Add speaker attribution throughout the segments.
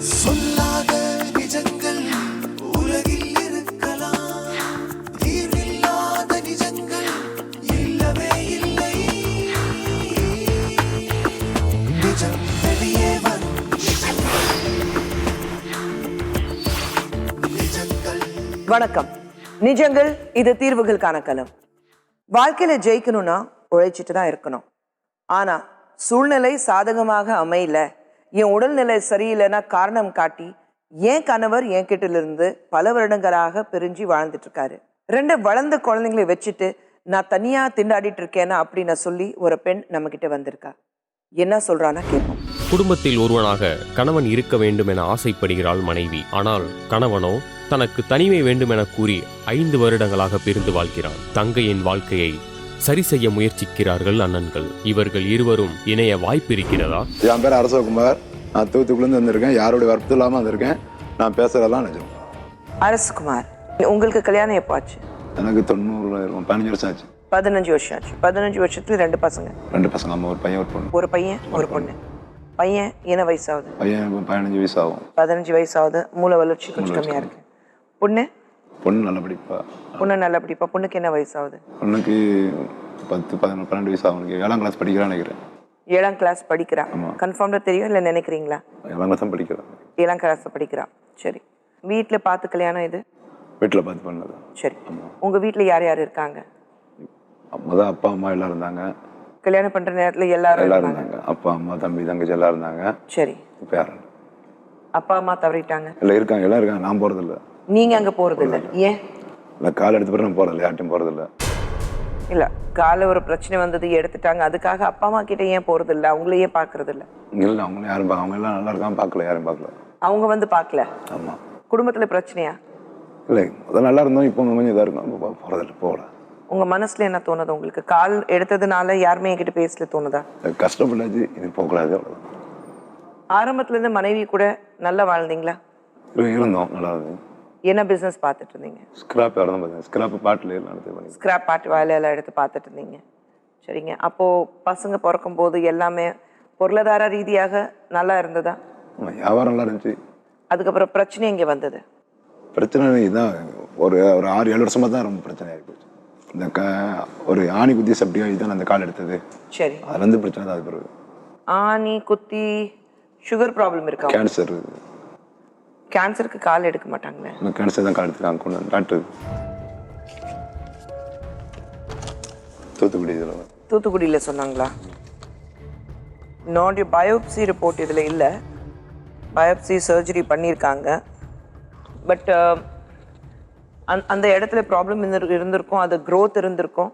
Speaker 1: சொல்லாத நிஜங்கள் உலகில் இருக்கலாம், தீர்வில்லாத நிஜங்கள் இல்லவே இல்லை. நிஜம் வெளியே வரும் நிஜங்கள்.
Speaker 2: வணக்கம். நிஜங்கள் இது தீர்வுகளுக்கான களம். வாழ்க்கையில ஜெயிக்கணும்னா உழைச்சிட்டு தான் இருக்கணும். ஆனா சூழ்நிலை சாதகமாக அமையல, என் உடல்நிலை சரியில்லைன்னா காரணம் காட்டி என் கணவர் என் கிட்டிலிருந்து பல வருடங்களாக பிரிஞ்சு வாழ்ந்துட்டு இருக்காரு. 2 வளர்ந்த குழந்தைங்களை வச்சுட்டு நான் தனியா திண்டாடிட்டு இருக்கேன்னா அப்படின்னு சொல்லி ஒரு பெண் நம்ம கிட்ட வந்திருக்கா. என்ன சொல்றான்னா கேட்போம்.
Speaker 3: குடும்பத்தில் ஒருவனாக கணவன் இருக்க வேண்டும் என ஆசைப்படுகிறாள் மனைவி. ஆனால் கணவனோ தனக்கு தனிமை வேண்டும் என கூறி 5 வருடங்களாக பிரிந்து வாழ்கிறான். தங்கையின் வாழ்க்கையை சரி செய்ய முயற்சிக்கிறார்கள் அண்ணன்கள். இவர்கள் இருவரும் இணைய வாய்ப்பு இருக்கிறதா?
Speaker 4: என் பேர் அரசகுமார். நான் தூத்துக்குடிலேருந்து வந்திருக்கேன். யாருடைய வற்பும் இல்லாமல் வந்திருக்கேன். நான் பேசுறதெல்லாம் நிஜம்.
Speaker 2: அரசகுமார், உங்களுக்கு கல்யாணம் எப்போ ஆச்சு?
Speaker 4: எனக்கு 15 வருஷம் ஆச்சு.
Speaker 2: 15 வருஷம் ஆச்சு. 15 வருஷத்துல 2 பசங்க.
Speaker 4: 2 பசங்க, அம்மா, ஒரு பையன் ஒரு பொண்ணு.
Speaker 2: ஒரு பையன் ஒரு பொண்ணு. பையன் என்ன வயசாகுது?
Speaker 4: பையன் 15 வயசு ஆகும். 15
Speaker 2: வயசாகுது. மூளை வளர்ச்சி கொஞ்சம் கம்மியா இருக்கு. பொண்ணு
Speaker 4: நல்ல படிப்பா.
Speaker 2: நல்ல படிப்பா. பொண்ணுக்கு என்ன வயசாகுது?
Speaker 4: பொண்ணுக்கு 10, 11, 12 வயசு ஆகும். 7ஆம் கிளாஸ் படிக்கிறான்னு நினைக்கிறேன்.
Speaker 2: 7ஆம் கிளாஸ் படிக்கிறா? கன்ஃபார்ம்டா தெரியும் இல்லை நினைக்கிறீங்களா?
Speaker 4: 7ஆம் கிளாஸ் தான் படிக்கிறேன்.
Speaker 2: 7ஆம் கிளாஸ் படிக்கிறா. சரி. வீட்டில் பார்த்து கல்யாணம் இது?
Speaker 4: வீட்டில் பார்த்து பண்ணது.
Speaker 2: சரி. உங்க வீட்டில் யார் யார் இருக்காங்க?
Speaker 4: முதல் அப்பா அம்மா எல்லாம் இருந்தாங்க.
Speaker 2: கல்யாணம் பண்ற நேரத்துல எல்லாரும்
Speaker 4: இருந்தாங்க. அப்பா அம்மா தம்பி தங்கச்சி எல்லாம் இருந்தாங்க.
Speaker 2: சரி.
Speaker 4: இப்போ யாரும்
Speaker 2: அப்பா அம்மா தவறிட்டாங்க?
Speaker 4: இல்லை, இருக்காங்க, எல்லாம் இருக்காங்க. நான் போறதில்லை.
Speaker 2: நீங்க அங்க போறது இல்லை? ஏன்?
Speaker 4: இல்லை, கால் எடுத்து பிறகு நான் போறதில்லை, யார்ட்டையும் போறதில்லை.
Speaker 2: இல்ல, கால ஒரு பிரச்சனை வந்தது எடுத்துட்டாங்க, அதுக்காக அப்பா அம்மா கிட்ட ஏன் போறது இல்லை? அவங்களையே பாக்குறது இல்லை?
Speaker 4: இல்லை, அவங்களும் யாரும் அவங்க எல்லாம் நல்லா இருக்காங்க, பார்க்கல, யாரும் பார்க்கல.
Speaker 2: அவங்க வந்து பார்க்கல?
Speaker 4: ஆமா.
Speaker 2: குடும்பத்துல பிரச்சனையா?
Speaker 4: இல்லை, முதல்ல நல்லா இருந்தோம், இப்போ கொஞ்சம் இதாக இருக்கும். போறதில்லை, போகல.
Speaker 2: உங்க மனசுல என்ன தோணுது உங்களுக்கு? கால் எடுத்ததுனால யாருமே என்கிட்ட பேசல தோணுதா?
Speaker 4: கஷ்டப்படாது, இது போகக்கூடாது, அவ்வளோதான்.
Speaker 2: ஆரம்பத்துல இருந்து மனைவி கூட நல்லா வாழ்ந்தீங்களா?
Speaker 4: இருந்தோம், நல்லா இருந்தது.
Speaker 2: என்ன பிசினஸ் பார்த்துட்டு இருந்தீங்க?
Speaker 4: ஸ்கிராப் வேறு தான் பார்த்தேன். ஸ்கிராப் பாட்டில் நடத்தி
Speaker 2: ஸ்கிராப் பாட்டு வேலையெல்லாம் எடுத்து பார்த்துட்டு இருந்தீங்க. சரிங்க. அப்போது பசங்க பிறக்கும் போது எல்லாமே பொருளாதார ரீதியாக நல்லா இருந்ததா?
Speaker 4: வியாபாரம் நல்லா இருந்துச்சு.
Speaker 2: அதுக்கப்புறம் பிரச்சனை இங்கே வந்தது.
Speaker 4: பிரச்சனை இதுதான், ஒரு 6-7 வருஷமாக தான் ரொம்ப பிரச்சனை ஆகிப்போச்சு. இந்த ஒரு ஆணி குத்தி சப்டி ஆகி தான் அந்த கால் எடுத்தது.
Speaker 2: சரி.
Speaker 4: அதுலேருந்து பிரச்சனை தான். அது பிறகு
Speaker 2: ஆணி குத்தி சுகர் ப்ராப்ளம் இருக்கா?
Speaker 4: கேன்சர்.
Speaker 2: கேன்சருக்கு கால் எடுக்க மாட்டாங்களே?
Speaker 4: கேன்சர் தான் கால் எடுத்துக்காங்க கொண்டு டாக்டர். தூத்துக்குடி. இதில்
Speaker 2: தூத்துக்குடியில் சொன்னாங்களா? என்னுடைய பயோப்சி ரிப்போர்ட் இதில் இல்லை. பயோப்சி சர்ஜரி பண்ணியிருக்காங்க. பட் அந்த இடத்துல ப்ராப்ளம் இருந்திருக்கும், அது க்ரோத் இருந்திருக்கும்,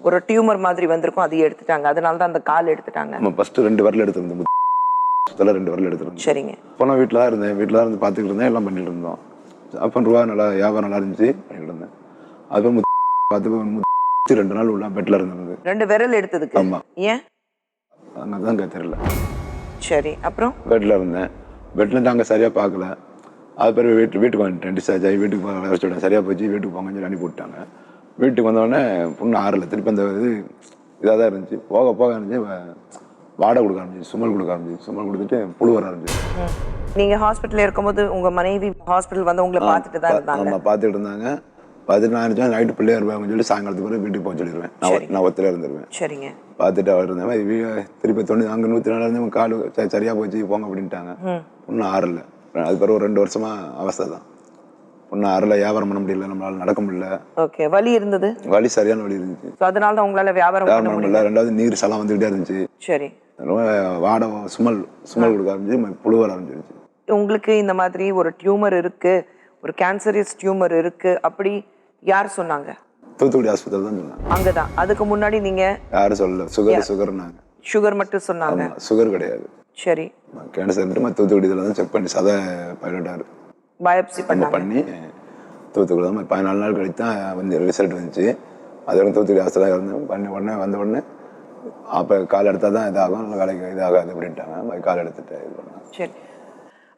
Speaker 2: ஒரு டியூமர் மாதிரி வந்திருக்கும், அது எடுத்துட்டாங்க. அதனால தான் அந்த கால் எடுத்துட்டாங்க.
Speaker 4: நம்ம ஃபஸ்ட்டு 2 விரல் எடுத்துருந்தோம். 2 விரல் எடுத்துருந்தோம்.
Speaker 2: சரிங்க.
Speaker 4: போனால் வீட்டில் தான் இருந்தேன். வீட்டில் தான் இருந்து பார்த்துக்கிட்டு இருந்தேன், எல்லாம் பண்ணிட்டு இருந்தோம். அப்போ ரூபா நல்லா வியாபாரம் நல்லா இருந்துச்சு, பண்ணிட்டு இருந்தேன். அது பார்த்து 2 நாள் உள்ள பெட்டில் இருந்தது.
Speaker 2: 2 விரல் எடுத்ததுக்கு?
Speaker 4: ஆமாம்.
Speaker 2: ஏன்?
Speaker 4: அங்கே தான் தெரியல.
Speaker 2: சரி. அப்புறம்
Speaker 4: பெட்டில் இருந்தேன். பெட்டில் அங்கே சரியாக பார்க்கல. அது பிறகு வீட்டுக்கு வந்துட்டேன். டிஸ்சார்ஜ் ஆகி வீட்டுக்கு வர சொல்லிட்டேன். சரியாக போச்சு, வீட்டுக்கு போங்கன்னு சொல்லி அனுப்பி விட்டாங்க. வீட்டுக்கு வந்தோடனே புண்ணு ஆறல. திருப்பி அந்த இது இதாக தான் இருந்துச்சு. போக போக இருந்துச்சு, வாடகை கொடுக்க ஆரம்பிச்சு, சுமல் கொடுக்க ஆரம்பிச்சு. சுமல் கொடுத்துட்டு புழு வர ஆரம்பிச்சு.
Speaker 2: நீங்கள் ஹாஸ்பிட்டலில் இருக்கும்போது உங்கள் மனைவி ஹாஸ்பிட்டல் வந்து உங்களை பார்த்துட்டு தான் இருந்தாங்க?
Speaker 4: நம்ம பார்த்துட்டு இருந்தாங்க. பார்த்துட்டு நான் நினச்சேன் நைட்டு பிள்ளையா இருப்பேன் சொல்லி சாயங்காலத்துக்கு பிறகு வீட்டுக்கு போக சொல்லிடுவேன். நான் ஒத்தில இருந்துருவேன். சரிங்க. பார்த்துட்டு அவர் இருந்தேன். திருப்பி அங்கே 104 இருந்து கால் சரியாக போச்சு, போங்க அப்படின்ட்டாங்க. ஒன்றும் ஆறல. அது பிறகு ஒரு 2 வருஷமா அவஸ்தை தான். ஒன்றும் ஆறல, வியாபாரம் பண்ண முடியல, நம்மளால நடக்க முடியல.
Speaker 2: ஓகே. வலி இருந்தது?
Speaker 4: வலி சரியான வலி இருந்துச்சு.
Speaker 2: அதனால தான் உங்களால வியாபாரம் பண்ண முடியல.
Speaker 4: 2வது நீர் சலம் வந்துகிட்டே இருந்துச்சு. சரி. வாடகை சுமல் கொடுக்க ஆரம்பிச்சு, புழு வர ஆரம்பிச்சிருச்சு. உங்களுக்கு
Speaker 2: இந்த மாதிரி ஒரு டியூமர் இருக்கு, ஒரு கேன்சரியஸ் டியூமர் இருக்கு அப்படி யார் சொன்னாங்க?
Speaker 4: தூத்துக்குடி ஹாஸ்பிட்டல் தான் சொன்னாங்க.
Speaker 2: அங்கதான். அதுக்கு முன்னாடி நீங்க யாரும்
Speaker 4: சொல்லல. சுகர்னாங்க.
Speaker 2: சுகர் மட்டும் சொன்னாங்க?
Speaker 4: சுகர் கிடையாது.
Speaker 2: சரி.
Speaker 4: கேன்சர் தூத்துக்குடி இதில் தான் செக் பண்ணி சதை பைலட்டாரு
Speaker 2: பயோப்சி
Speaker 4: பண்ணி தூத்துக்குடி தான் 14 நாள் கழித்து தான் வந்து ரிசல்ட் வந்துச்சு. அது தூத்துக்குடி ஹாஸ்பிட்டலாக இருந்தேன். பண்ணி வந்த உடனே அப்போ கால் எடுத்தால் தான் இதாகும், நல்ல வேலைக்கு இதாகாது அப்படின்ட்டாங்க. கால் எடுத்துட்டு இது பண்ணாங்க. சரி.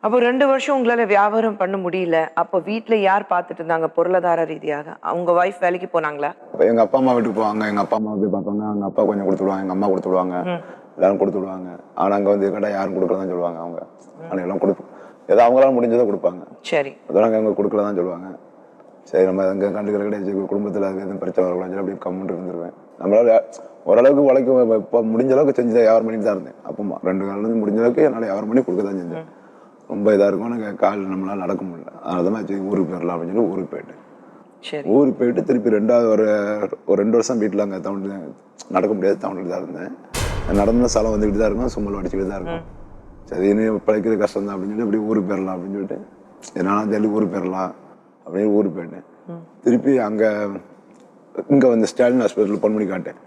Speaker 2: அப்போ 2 வருஷம் உங்களால வியாபாரம் பண்ண முடியல. அப்போ வீட்டுல யார் பார்த்துட்டு இருந்தாங்க பொருளாதார ரீதியாக? அவங்க வைஃப் வேலைக்கு போனாங்களா?
Speaker 4: எங்க அப்பா அம்மா வீட்டுக்கு போவாங்க. எங்க அப்பா அம்மா போய் பார்ப்பாங்க. அவங்க அப்பா கொஞ்சம் கொடுத்துடுவாங்க, எங்க அம்மா கொடுத்துடுவாங்க, எல்லாரும் கொடுத்துடுவாங்க. ஆனா அங்க வந்து கேட்டா யாரும் கொடுக்கறதான் சொல்லுவாங்க அவங்க. ஆனா எல்லாம் ஏதோ அவங்களால முடிஞ்சதை கொடுப்பாங்க.
Speaker 2: சரி.
Speaker 4: அதெல்லாம் அங்கே கொடுக்கல தான் சொல்லுவாங்க. சரி நம்ம அங்கே கண்டுக்கிற கிடையாது, குடும்பத்தில் அது எதுவும் பிரச்சனை வரக்கூடாது சொல்லி அப்படியே கம்முன்னு இருந்துருவேன். நம்மளால ஓரளவுக்கு உழைக்க இப்போ முடிஞ்ச அளவுக்கு செஞ்சு வியாபாரம் பண்ணிட்டு தான் இருந்தேன். அப்பமா 2 காலிலேருந்து முடிஞ்ச அளவுக்கு என்னால் வியாபாரம் பண்ணி கொடுக்க தான் செஞ்சேன். ரொம்ப இதாக இருக்கும், எனக்கு கால் நம்மளால நடக்க முடியல. அதனால தான் சரி ஊருக்கு போயிடலாம் அப்படின்னு சொல்லி ஊருக்கு போயிட்டேன்.
Speaker 2: சரி.
Speaker 4: ஊருக்கு போயிட்டு திருப்பி 2 வருஷம் வீட்டில் அங்கே தமிழ் நடக்க முடியாது, தமிழில் தான் இருந்தேன். நடந்த சாலம் வந்துக்கிட்டு தான் இருக்கும், சும்மல் அடிச்சுக்கிட்டு தான் இருக்கும். சரி இன்னும் பிழைக்கிறது கஷ்டம் தான் அப்படின்னு சொல்லி அப்படி ஊருக்கு போயிடலாம் அப்படின்னு சொல்லிட்டு என்னால் சொல்லி ஊருக்கு போயிடலாம் அப்படின்னு ஊருக்கு போயிட்டேன். திருப்பி அங்கே இங்கே வந்து ஸ்டாலின் ஹாஸ்பிட்டல் பொன்மணி காட்டேன்.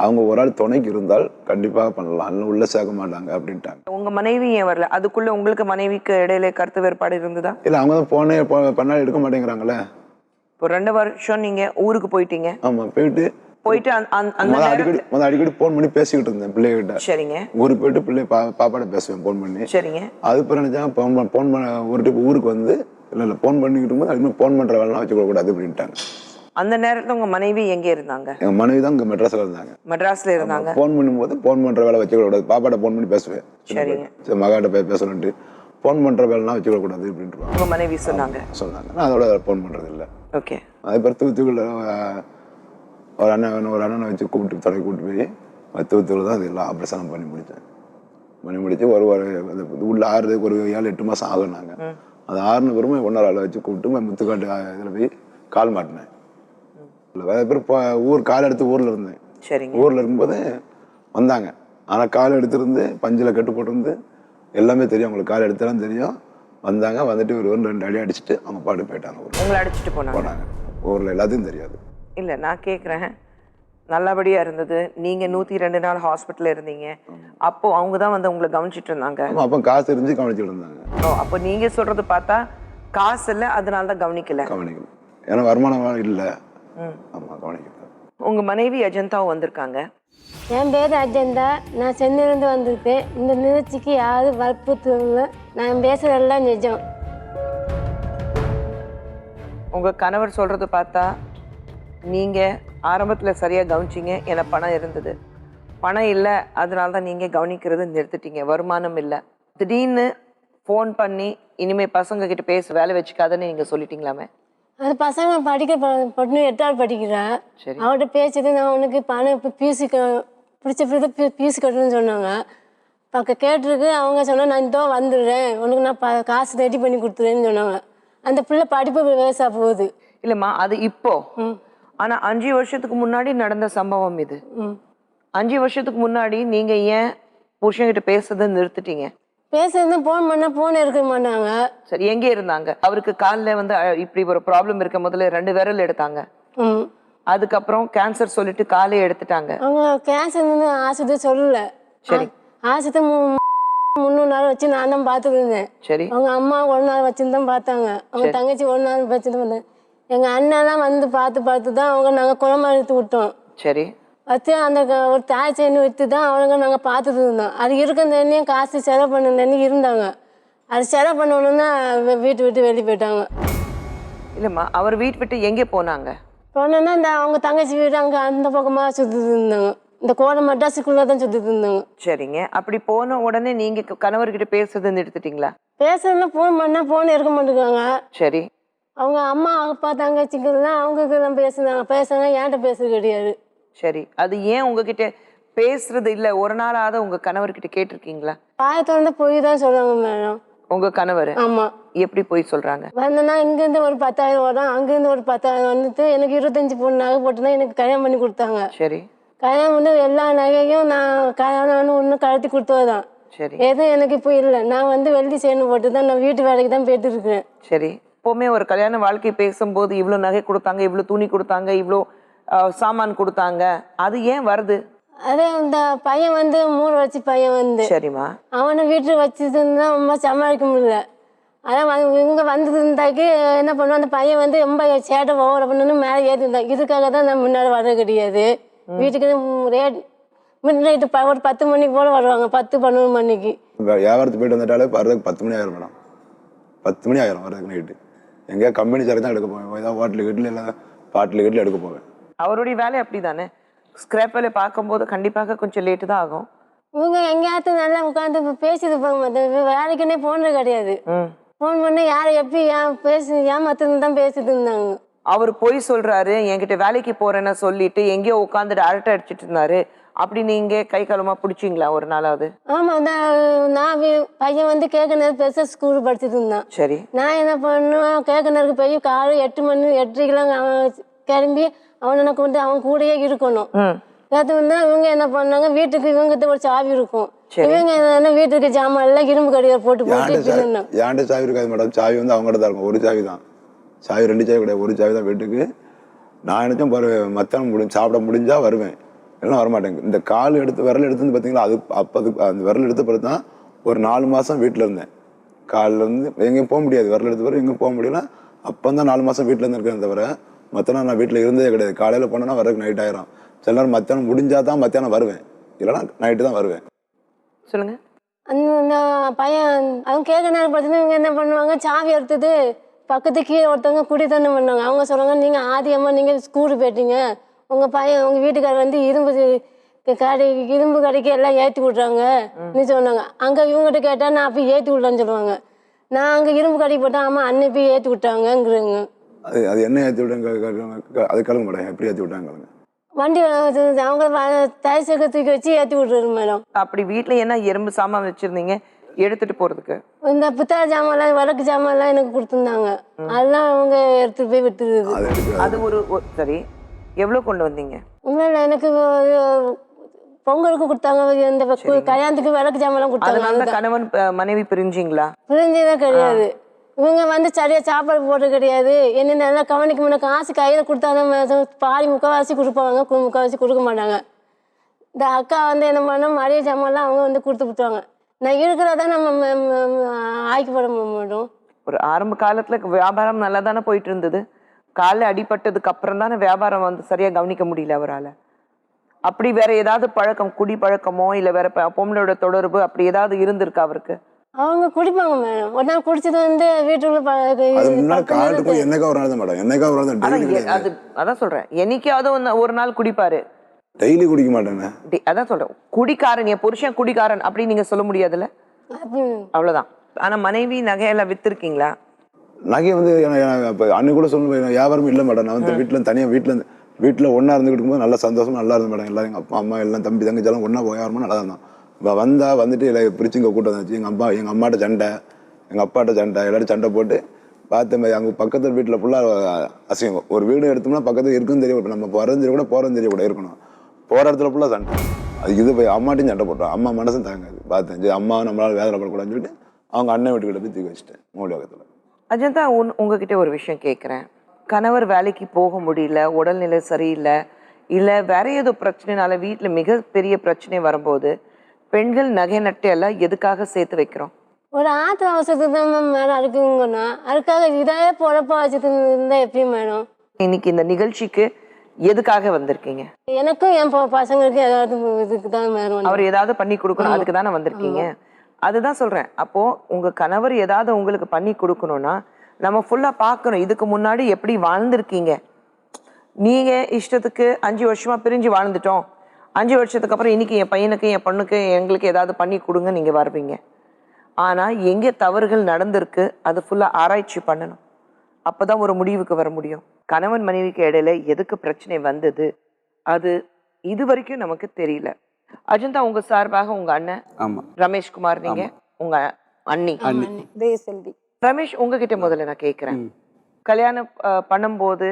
Speaker 4: அவங்க ஒரு ஆள் துணைக்கு இருந்தால் கண்டிப்பாக பண்ணலாம், இல்லை உள்ள சேர்க்க மாட்டாங்க அப்படின்ட்டாங்க.
Speaker 2: உங்க மனைவி ஏன் வரல? அதுக்குள்ள உங்களுக்கு மனைவிக்கு இடையில கருத்து வேறுபாடு இருந்ததா?
Speaker 4: இல்லை அவங்க தான் போனே பண்ணாலும் எடுக்க மாட்டேங்கிறாங்களே.
Speaker 2: இப்போ 2 வருஷம் நீங்க ஊருக்கு போயிட்டீங்க.
Speaker 4: ஆமா போயிட்டு அடிக்கடி போன் பண்ணி பேசிக்கிட்டு இருந்தேன் பிள்ளைகிட்ட.
Speaker 2: சரிங்க.
Speaker 4: ஊருக்கு போயிட்டு பிள்ளை பாப்பாட பேசுவேன் போன் பண்ணி.
Speaker 2: சரிங்க.
Speaker 4: அது பிறகு நினைச்சா போன் பண்ண ஒரு டைப் ஊருக்கு வந்து இல்லை போன் பண்ணிக்கிட்டு போது அதுக்கு போன் பண்ற வேலைலாம் வச்சுக்க கூடாது அப்படின்ட்டாங்க.
Speaker 2: அந்த நேரத்துல உங்க மனைவி எங்க இருந்தாங்க?
Speaker 4: எங்க மனைவி தான் இங்க மெட்ராஸ்ல இருந்தாங்க.
Speaker 2: மெட்ராஸ்ல இருந்தாங்க.
Speaker 4: போன் பண்ணும்போது போன் பண்ற வேலை வச்சுக்க கூடாது, பாப்பாட்ட போன் பண்ணி பேசுவேன்.
Speaker 2: சரிங்க.
Speaker 4: சரி மகாட்ட பேசணுன்ட்டு போன் பண்ற வேலைலாம் வச்சுக்க கூடாது அப்படின்ட்டு
Speaker 2: உங்க மனைவி சொன்னாங்க.
Speaker 4: நான் அதோட போன் பண்றது இல்லை.
Speaker 2: ஓகே.
Speaker 4: அது பிறகு தூத்துக்குள்ள ஒரு அண்ணனை வச்சு கூப்பிட்டு தொடங்கி கூப்பிட்டு போய் தூத்துக்குள்ள தான் அது எல்லாம் ஆப்ரேஷன் பண்ணி முடிச்சு ஒரு உள்ள ஆறுறதுக்கு ஒரு 7-8 மாசம் ஆகுனாங்க. அது 6 பேருமே 1 ஆளை வச்சு கூப்பிட்டு முத்துக்காட்டு இதில் போய் கால் மாட்டினேன். ஊர் கால் எடுத்து ஊர்ல இருந்தேன்.
Speaker 2: சரிங்க.
Speaker 4: ஊர்ல இருக்கும்போது வந்தாங்க. ஆனா கால் எடுத்திருந்து பஞ்சில கட்டு போட்டு எல்லாமே தெரியும், அவங்களுக்கு கால் எடுத்தாலும் தெரியும். வந்தாங்க, வந்துட்டு ஒரு 2 அடி அடிச்சுட்டு அவங்க பாட்டு போயிட்டாங்க.
Speaker 2: உங்களை அடிச்சுட்டு போனாங்க.
Speaker 4: ஊர்ல எல்லாத்தையும் தெரியாது.
Speaker 2: இல்ல நான் கேக்குறேன், நல்லபடியா இருந்தது, நீங்க 102 நாள் ஹாஸ்பிட்டல்ல இருந்தீங்க, அப்போ அவங்க தான் வந்து உங்களை கவனிச்சிட்டு இருந்தாங்க.
Speaker 4: அப்ப காசு இருந்து கவனிச்சுட்டு இருந்தாங்க.
Speaker 2: அப்போ நீங்க சொல்றது பார்த்தா காசு இல்ல, அதனால தான் கவனிக்கல.
Speaker 4: ஏன்னா வருமானம் இல்லை. ஆமா கவனிக்கல.
Speaker 2: உங்க மனைவி அஜந்தாவும் வந்திருக்காங்க.
Speaker 5: என் பேர் அஜந்தா, நான் சென்னையிலேருந்து வந்திருக்கேன். இந்த நிகழ்ச்சிக்கு யாரும் வற்புறுத்தல, நான் பேசுறதெல்லாம் நிஜம்.
Speaker 2: உங்க கணவர் சொல்றது பார்த்தா நீங்க ஆரம்பத்துல சரியா கவனிச்சிங்க, ஏன்னா பணம் இருந்தது. பணம் இல்லை, அதனால தான் நீங்க கவனிக்கிறது நிறுத்திட்டீங்க. வருமானம் இல்லை, திடீர்னு ஃபோன் பண்ணி இனிமே பசங்க கிட்ட பேச வேலை வச்சுக்காதன்னு நீங்க சொல்லிட்டீங்களாமே?
Speaker 5: அது பசங்க படிக்க பொண்ணு 8ஆவது படிக்கிறேன். அவர்கிட்ட பேசுறது நான் உனக்கு பணம் இப்போ பிடிச்ச பீஸ் கட்டணும்னு சொன்னாங்க. பக்கம் கேட்டிருக்கு. அவங்க சொன்னா நான் இதோ வந்துடுறேன், உனக்கு நான் காசு ரெடி பண்ணி கொடுத்துறேன்னு சொன்னாங்க. அந்த பிள்ளை படிப்பு வேஸ்டா போகுது.
Speaker 2: இல்லைம்மா, அது இப்போ. ஆனா 5 வருஷத்துக்கு முன்னாடி நடந்த சம்பவம் இது. 5 வருஷத்துக்கு முன்னாடி நீங்க ஏன் புருஷன்கிட்ட பேசுறதை நிறுத்திட்டீங்க?
Speaker 5: பேசுறது போன் பண்ண போன் எடுக்க மாட்டாங்க. சரி,
Speaker 2: எங்கே இருந்தாங்க? அவருக்கு காலில் வந்து இப்படி ஒரு ப்ராப்ளம் இருக்க, முதல்ல 2 விரல் எடுத்தாங்க. அதுக்கப்புறம் கேன்சர் சொல்லிட்டு காலே எடுத்துட்டாங்க.
Speaker 5: அவங்க கேன்சர் ஆஸ்பத்திரி சொல்லல. சரி, ஆஸ்பத்திரி 300 நாள் வச்சு நான் தான் பார்த்துட்டு இருந்தேன். சரி, அவங்க அம்மா 1 நாள் வச்சுன்னு தான் பார்த்தாங்க. அவங்க தங்கச்சி 1 நாள் வச்சுட்டு வந்தேன். எங்க அண்ணெல்லாம் வந்து பார்த்து தான் அவங்க நாங்கள் குழம்பு எடுத்து விட்டோம்.
Speaker 2: சரி,
Speaker 5: வச்சு அந்த ஒரு தாய் செயின் விற்று தான் அவங்க நாங்கள் பார்த்துட்டு இருந்தோம். அது இருக்கிற தண்ணியும் காசு செலவு பண்ண தண்ணி இருந்தாங்க. அது செலவு பண்ணணுன்னா வீட்டு விட்டு வெளியே போயிட்டாங்க.
Speaker 2: இல்லைம்மா, அவர் வீட்டு விட்டு எங்கே போனாங்க?
Speaker 5: போனோன்னா இந்த அவங்க தங்கச்சி வீடு அங்கே அந்த பக்கமாக சுற்றிட்டு இருந்தாங்க. இந்த கோலம் மெட்ராஸுக்குள்ளே தான் சுற்றிட்டு இருந்தாங்க.
Speaker 2: சரிங்க. அப்படி போன உடனே நீங்கள் கணவர்கிட்ட பேசுறது நிறுத்திட்டீங்களா?
Speaker 5: பேசுறதுல ஃபோன் பண்ணால் ஃபோன் எடுக்க மாட்டேங்காங்க.
Speaker 2: சரி,
Speaker 5: அவங்க அம்மா அப்பா தங்கச்சிக்கெல்லாம் அவங்களுக்கெல்லாம் பேசுனாங்க என்கிட்ட பேசுறது கிடையாது.
Speaker 2: சரி, அது ஏன் உங்ககிட்ட பேசுறது இல்லை? ஒரு நாளாவது உங்க கணவர்கிட்ட கேட்டிருக்கீங்களா?
Speaker 5: பாயத்தோட போய் தான் சொல்லுவாங்க மேடம்.
Speaker 2: உங்க கணவர்? ஆமா. எப்படி போய் சொல்றாங்க?
Speaker 5: வந்தேன்னா இங்கேருந்து ஒரு 10,000 வரும், அங்கேருந்து ஒரு 10,000 வந்துட்டு எனக்கு 25 பொண்ணு நகை போட்டு தான் எனக்கு கல்யாணம் பண்ணி கொடுத்தாங்க. சரி, கல்யாணம் பண்ணி எல்லா நகையும் நான் கல்யாணம் ஒன்று கழட்டி கொடுத்ததுதான். சரி, எதுவும் எனக்கு இப்போ இல்லை. நான் வந்து வெள்ளி செயின் போட்டு தான் நான் வீட்டு வேலைக்கு தான் போயிட்டு இருக்கேன். சரி, எப்பவுமே ஒரு கல்யாண வாழ்க்கை பேசும்போது இவ்வளோ நகை கொடுத்தாங்க, இவ்வளோ துணி கொடுத்தாங்க, இவ்வளோ சாமான் கொடுத்தாங்க, அது ஏன் வருது? அதே இந்த பையன் வந்து 3 வச்சு பையன் வந்து, சரிம்மா, அவனை வீட்டில் வச்சுருந்தா ரொம்ப சமாளிக்க முடியல. அதான் இங்கே வந்தது இருந்தாக்கி என்ன பண்ணுவோம், அந்த பையன் வந்து ரொம்ப சேட்டை ஓவர பண்ணணும்னு மேலே ஏறி இருந்தான். இதுக்காக தான் நான் முன்னாடி வர கிடையாது. வீட்டுக்கு மிட் நைட்டு ஒரு 10 மணிக்கு போல வருவாங்க, 10-11 மணிக்கு.
Speaker 4: வியாபாரத்துக்கு போயிட்டு வந்துட்டாலே வர்றதுக்கு 10 மணி ஆயிரும் மேடம். 10 மணி ஆயிரும் வர்றதுக்கு நைட்டு. எங்கேயா கம்பெனி சாரி தான் எடுக்க போவேன், ஏதாவது ஹோட்டலு கட்டில் இல்லை பாட்டில் கட்டில் எடுக்க போவேன்.
Speaker 2: அவருடைய வேலை அப்படி தானே. ஸ்கிராப் வேலை பார்க்கும்போது கண்டிப்பாக கொஞ்சம் லேட்டு தான் ஆகும்.
Speaker 5: இவங்க எங்கேயாவது நல்லா உட்காந்து பேசிட்டு இருப்பாங்க, வேலைக்குன்னே போனது கிடையாது. ஃபோன் பண்ணி யாரை எப்படி ஏமாத்துன்னு தான் பேசிட்டு இருந்தாங்க.
Speaker 2: அவர் பொய் சொல்றாரு, என்கிட்ட வேலைக்கு போறேன்னு சொல்லிட்டு எங்கேயோ உட்காந்துட்டு அரட்டை அடிச்சிட்டு இருந்தாரு அப்படி நீங்க கை காலமா பிடிச்சிங்களா ஒரு நாளாவது?
Speaker 5: ஆமா, நான் பையன் வந்து கேட்கணும் பெருசா ஸ்கூல் படிச்சுட்டு இருந்தான்.
Speaker 2: சரி.
Speaker 5: நான் என்ன பண்ணுவேன், கேட்கனருக்கு போய் காலை 8 மணி 8:30 கிளம்பி அவனை கொண்டு அவன் கூடயே இருக்கணும். கேட்டோம்னா இவங்க என்ன பண்ணாங்க, வீட்டுக்கு இவங்க ஒரு சாவி இருக்கும், இவங்க என்ன வீட்டுக்கு ஜாமான் எல்லாம் இரும்பு கடியை போட்டு
Speaker 4: ஏன்ட்ட சாவி இருக்காது மேடம். சாவி வந்து அவங்ககிட்ட தான் இருக்கும். ஒரு சாவி தான். சாவி 2 சாவி கிடையாது, ஒரு சாவி தான் வீட்டுக்கு. நான் நினைச்சேன் மத்தியானம் சாப்பிட முடிஞ்சா வருவேன், எல்லாம் வரமாட்டேங்க. இந்த கால் எடுத்து விரல் எடுத்து வந்து பார்த்தீங்களா, அது அப்போ அந்த விரல் எடுத்து பிறகு தான் ஒரு 4 மாதம் வீட்டில் இருந்தேன். காலில் இருந்து எங்கேயும் போக முடியாது, விரல் எடுத்து பிறகு எங்கேயும் போக முடியல. அப்போ தான் 4 மாதம் வீட்டில் இருந்து இருக்கேன். தவிர மற்ற நான் வீட்டில் இருந்ததே கிடையாது. காலையில் போனேன்னா வரக்கு நைட் ஆயிரும். சில நேரம் மத்தியானம் முடிஞ்சா தான் மத்தியானம் வருவேன், இல்லைன்னா நைட்டு தான் வருவேன்.
Speaker 2: சொல்லுங்க.
Speaker 5: அந்த பையன் அவங்க கேட்க நேரம் பார்த்தீங்கன்னா இவங்க என்ன பண்ணுவாங்க, சாவி எடுத்தது பக்கத்து கீழே ஒருத்தவங்க குடி தானே பண்ணாங்க. அவங்க சொல்கிறாங்க, நீங்கள் ஆதியம்மா நீங்கள் ஸ்கூலுக்கு போயிட்டீங்க, உங்கள் பையன் உங்கள் வீட்டுக்காரர் வந்து இரும்பு கடைக்கு எல்லாம் ஏற்றி விட்றாங்க நீ சொன்னாங்க. அங்கே இவங்ககிட்ட கேட்டால் நான் போய் ஏற்றி விட்லான்னு சொல்லுவாங்க. நான் அங்கே இரும்பு கடைக்கு போட்டேன், ஆமாம் அன்னை போய் ஏற்றி விட்டாங்கங்கிறங்க.
Speaker 4: அது என்ன ஏற்றி விட்டாங்க அது கிளம்ப மாட்டேன். எப்படி ஏற்றி விட்டாங்க?
Speaker 5: வண்டி அவங்க தயசக்க தூக்கி வச்சு ஏற்றி விட்றாரு மேடம்.
Speaker 2: அப்படி வீட்டில் என்ன எறும்பு சாமான் வச்சிருந்தீங்க எடுத்துட்டு போறதுக்கு?
Speaker 5: இந்த புத்தக ஜாமான்லாம் விளக்கு ஜாமான்லாம் எனக்கு கொடுத்துருந்தாங்க, அதெல்லாம் அவங்க எடுத்துட்டு போய் விட்டுருது.
Speaker 2: அது ஒரு சரி. எவ்வளோ கொண்டு வந்தீங்க?
Speaker 5: உண்மையில எனக்கு பொங்கலுக்கு கொடுத்தாங்க, இந்த கல்யாணத்துக்கு விளக்கு ஜாமான்லாம் கொடுத்தாங்க.
Speaker 2: கணவன் மனைவி பிரிஞ்சிங்களா?
Speaker 5: பிரிஞ்சதே கிடையாது. இவங்க வந்து சரியா சாப்பாடு போட்டு கிடையாது, என்ன நல்லா கவனிக்க முடியாது. காசு கையில் கொடுத்தாதான் பாதி முக்கால்வாசி கொடுப்பாங்க, முக்கால்வாசி கொடுக்க மாட்டாங்க. இந்த அக்கா வந்து என்ன பண்ண மளிகை ஜாமான்லாம் அவங்க வந்து கொடுத்து விட்டுவாங்க. நான் இருக்கிறதா நம்ம ஆக்கிப்பட மாட்டோம்.
Speaker 2: ஒரு ஆரம்ப காலத்துல வியாபாரம் நல்லா தானே போயிட்டு இருந்தது. காலில் அடிபட்டதுக்கு அப்புறம் தானே வியாபாரம் வந்து சரியா கவனிக்க முடியல அவரால். அப்படி வேற ஏதாவது பழக்கம், குடி பழக்கமோ இல்ல வேற பொம்பளோட தொடர்பு அப்படி ஏதாவது இருந்திருக்கா அவருக்கு?
Speaker 5: அவங்க குடிப்பாங்க மேடம். ஒரு நாள் குடிச்சது வந்து வீட்டுக்குள்ள
Speaker 2: அதான் சொல்றேன், என்னைக்காவது ஒரு நாள் குடிப்பாரு,
Speaker 4: டெய்லி குடிக்க மாட்டேங்க.
Speaker 2: அதான் சொல்றேன், குடிக்காரன் என் புருஷன் குடிக்காரன் அப்படி நீங்க சொல்ல முடியாதுல்ல, அவ்வளவுதான். ஆனா மனைவி நகையெல்லாம் வித்துருக்கீங்களா?
Speaker 4: நகை வந்து அன்னைக்கு கூட சொல்லுவேன், வியாபாரம் இல்லை மேடம். நான் வந்து வீட்டில் தனியாக வீட்டில் ஒன்றா இருந்துக்கிட்டு இருக்கும்போது நல்லா சந்தோஷமா நல்லா இருந்தேன் மேடம். எல்லாரும் எங்கள் அப்பா அம்மா எல்லாம் தம்பி தங்கச்சாலும் ஒன்றா வியாபாரமும் நல்லா தான். வந்துட்டு இல்லை பிரிச்சு இங்கே கூட்டம் வந்துச்சு. எங்கள் அம்மாட்ட சண்டை, எங்கள் அப்பாட்ட சண்டை, எல்லாரும் சண்டை போட்டு பார்த்தேன். அங்கே பக்கத்து வீட்டில் ஃபுல்லாக அசிங்கம். ஒரு வீடு எடுத்தோம்னா பக்கத்தில் இருக்குன்னு தெரிய, நம்ம வரதும் தெரியக்கூட போகிறதும் தெரியக்கூட இருக்கணும். போகிற இடத்துல ஃபுல்லாக சண்டை. அதுக்கு இது போய் அம்மாட்டையும் சண்டை போட்டோம். அம்மா மனசும் தாங்காது. பார்த்தேன் சரி அம்மா நம்மளால் வேதனை படக்கூடாதுன்னு சொல்லிட்டு அவங்க அண்ணன் வீட்டுக்கிட்ட போய் தூக்கி வச்சுட்டேன் மூலி பக்கத்தில்.
Speaker 2: அஜந்தா, உங்ககிட்ட ஒரு விஷயம் கேட்குறேன். கணவர் வேலைக்கு போக முடியல, உடல்நிலை சரியில்லை, இல்லை வேற ஏதோ பிரச்சனைனால வீட்டில் மிகப்பெரிய பிரச்சனை வரும்போது பெண்கள் நகை நட்டு எல்லாம் எதுக்காக சேர்த்து வைக்கிறோம்?
Speaker 5: ஒரு ஆத்திர அவசரத்துக்கு தான் மேம் மேடம் இருக்குங்கன்னா, அதுக்காக இதே பொழப்பா வச்சுட்டு இருந்தா எப்படி மேடம்?
Speaker 2: இன்னைக்கு இந்த நிகழ்ச்சிக்கு எதுக்காக வந்திருக்கீங்க?
Speaker 5: எனக்கும் என் பசங்களுக்கு ஏதாவது இதுக்கு தான் மேடம்.
Speaker 2: அவர் ஏதாவது பண்ணி கொடுக்கணும், அதுக்கு தானே வந்திருக்கீங்க. அதுதான் சொல்றேன். அப்போ உங்க கணவர் ஏதாவது உங்களுக்கு பண்ணி கொடுக்கணும்னா நம்ம ஃபுல்லா பார்க்கணும், இதுக்கு முன்னாடி எப்படி வாழ்ந்திருக்கீங்க. நீங்க இஷ்டத்துக்கு 5 வருஷமா பிரிஞ்சு வாழ்ந்துட்டோம், 5 வருஷத்துக்கு அப்புறம் இன்னைக்கு என் பையனுக்கு என் பொண்ணுக்கு எங்களுக்கு ஏதாவது பண்ணி கொடுங்க நீங்க வருவீங்க. ஆனா எங்கே தவறுகள் நடந்திருக்கு அது ஃபுல்லா ஆராய்ச்சி பண்ணணும். அப்பதான் ஒரு முடிவுக்கு வர முடியும். கணவன் மனைவிக்கு இடையில எதுக்கு பிரச்சனை வந்தது அது இது வரைக்கும் நமக்கு தெரியல. அஜந்தா, உங்க சார்பாக உங்க அண்ணன் ரமேஷ்குமார், நீங்க உங்க அண்ணி
Speaker 5: தேசெல்வி.
Speaker 2: ரமேஷ், உங்ககிட்ட முதல்ல நான் கேட்கிறேன், கல்யாணம் பண்ணும்போது